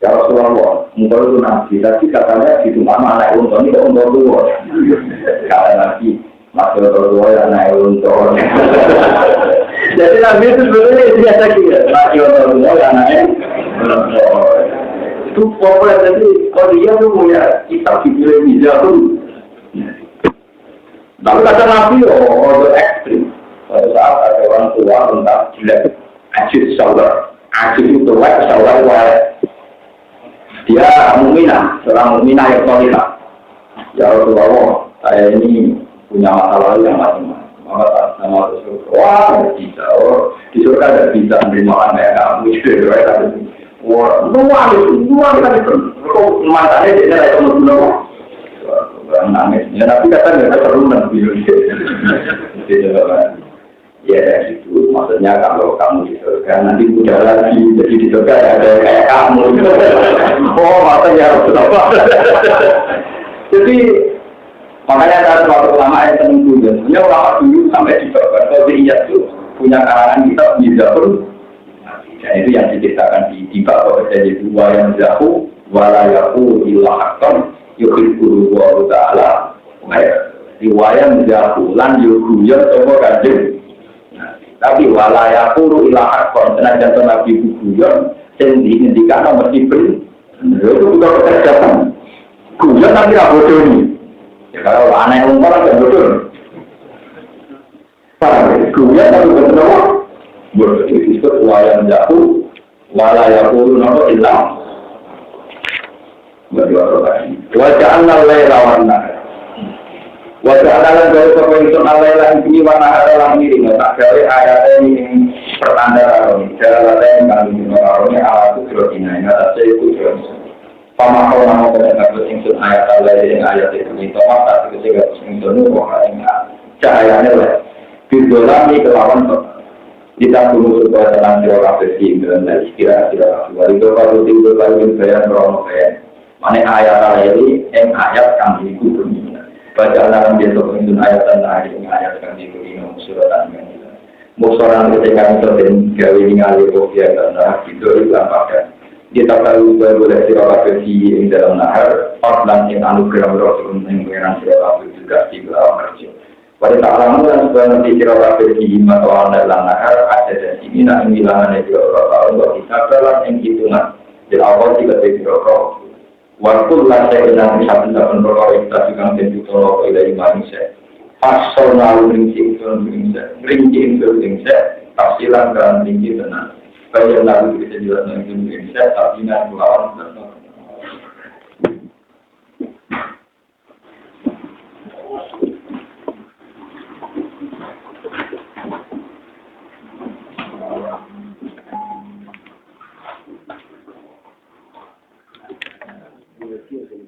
Ya Rasulullah, engkau itu nabi, tapi katanya di rumah anak unta ini kok unta tua. Kata nabi, masih unta tua ya anak unta. Jadi nabi itu sebenarnya biasa gitu, masih unta tua ya anak unta. Itu populer, jadi kalau dia tuh punya kitab dipilih bisa pun. Tapi kata nabi, itu ekstrim. Pada saat ada orang tua tentang jelek, ajib saudara, ajib itu wajib saudara. Dia mukminah, seorang mukminah yang solihah. Ya Rasulullah, saya ini punya masalah yang macam-macam. Maka sama Rasulullah, wah bisa, di surga tidak bisa menerima anak kamu. Wah, luar kita itu. Kok mantannya dia tidak tahu dulu. Nangis. Ya tapi kata nggak ada kerunan biologi. Ya itu maksudnya kalau kamu di surga nanti udah lagi jadi di surga ada kayak kamu. Oh maksudnya harus apa? Jadi makanya ada suatu ulama yang tentu dan punya ulama dulu sampai di surga. Kalau dia itu punya karangan kitab bisa pun. Dan itu yang diceritakan di bab kejadian dua yang jauh walayaku ilahakon yuhibbu wa ta'ala riwayat menjahulan yuhuyat sama kanjeng. Tapi walaya puru ilahat kon tenaga Nabi guyon sing dihentikan mesti beri. Itu juga pekerjaan. Guyon tapi ra bodoh ini. Ya kalau aneh umur kan bodoh. Guyon tapi benar. Bodoh itu disebut wayang jatuh walaya puru nono ilah. Wajah anak lawan wajah anak dari pemimpin Allah yang ini warna adalah miring. Tak dari ayat ini pertanda jalan yang kami mengalami alat kudrotina yang atas itu pamakau nama pendengar bertingsun ayat Allah yang ayat itu itu mata ketika bertingsun nubuhnya cahayanya lah bidolami kelawan kita tunggu supaya tenang sirah bersih dan kira-kira wali baru timbul lagi bayar rono bayar. Mana ayat ini, ayat kami itu berbunyi. Baca dalam dia terpintu ayat dan ayat kami itu musyaratan kami. Musyaratan ketika kita gawe ningali kopiah dan itu apa? Kita perlu boleh sirah bersih di dalam nahar. Orang yang anugerah berasal dari pengeran sirah bersih juga di bawah kerja. Pada taklamu dan sebenarnya sirah bersih atau dalam nahar ada di sini. Nah bilangan itu orang tahu kita dalam yang hitungan. Jadi awal kita berdoa. Waktu lantai dan bisa tidak berkorek kita juga menjadi tolong oleh manusia. Personal rinci itu tafsiran dan rinci tenang. Banyak lagu bisa dilakukan Indonesia, tapi tidak melawan dan Thank you.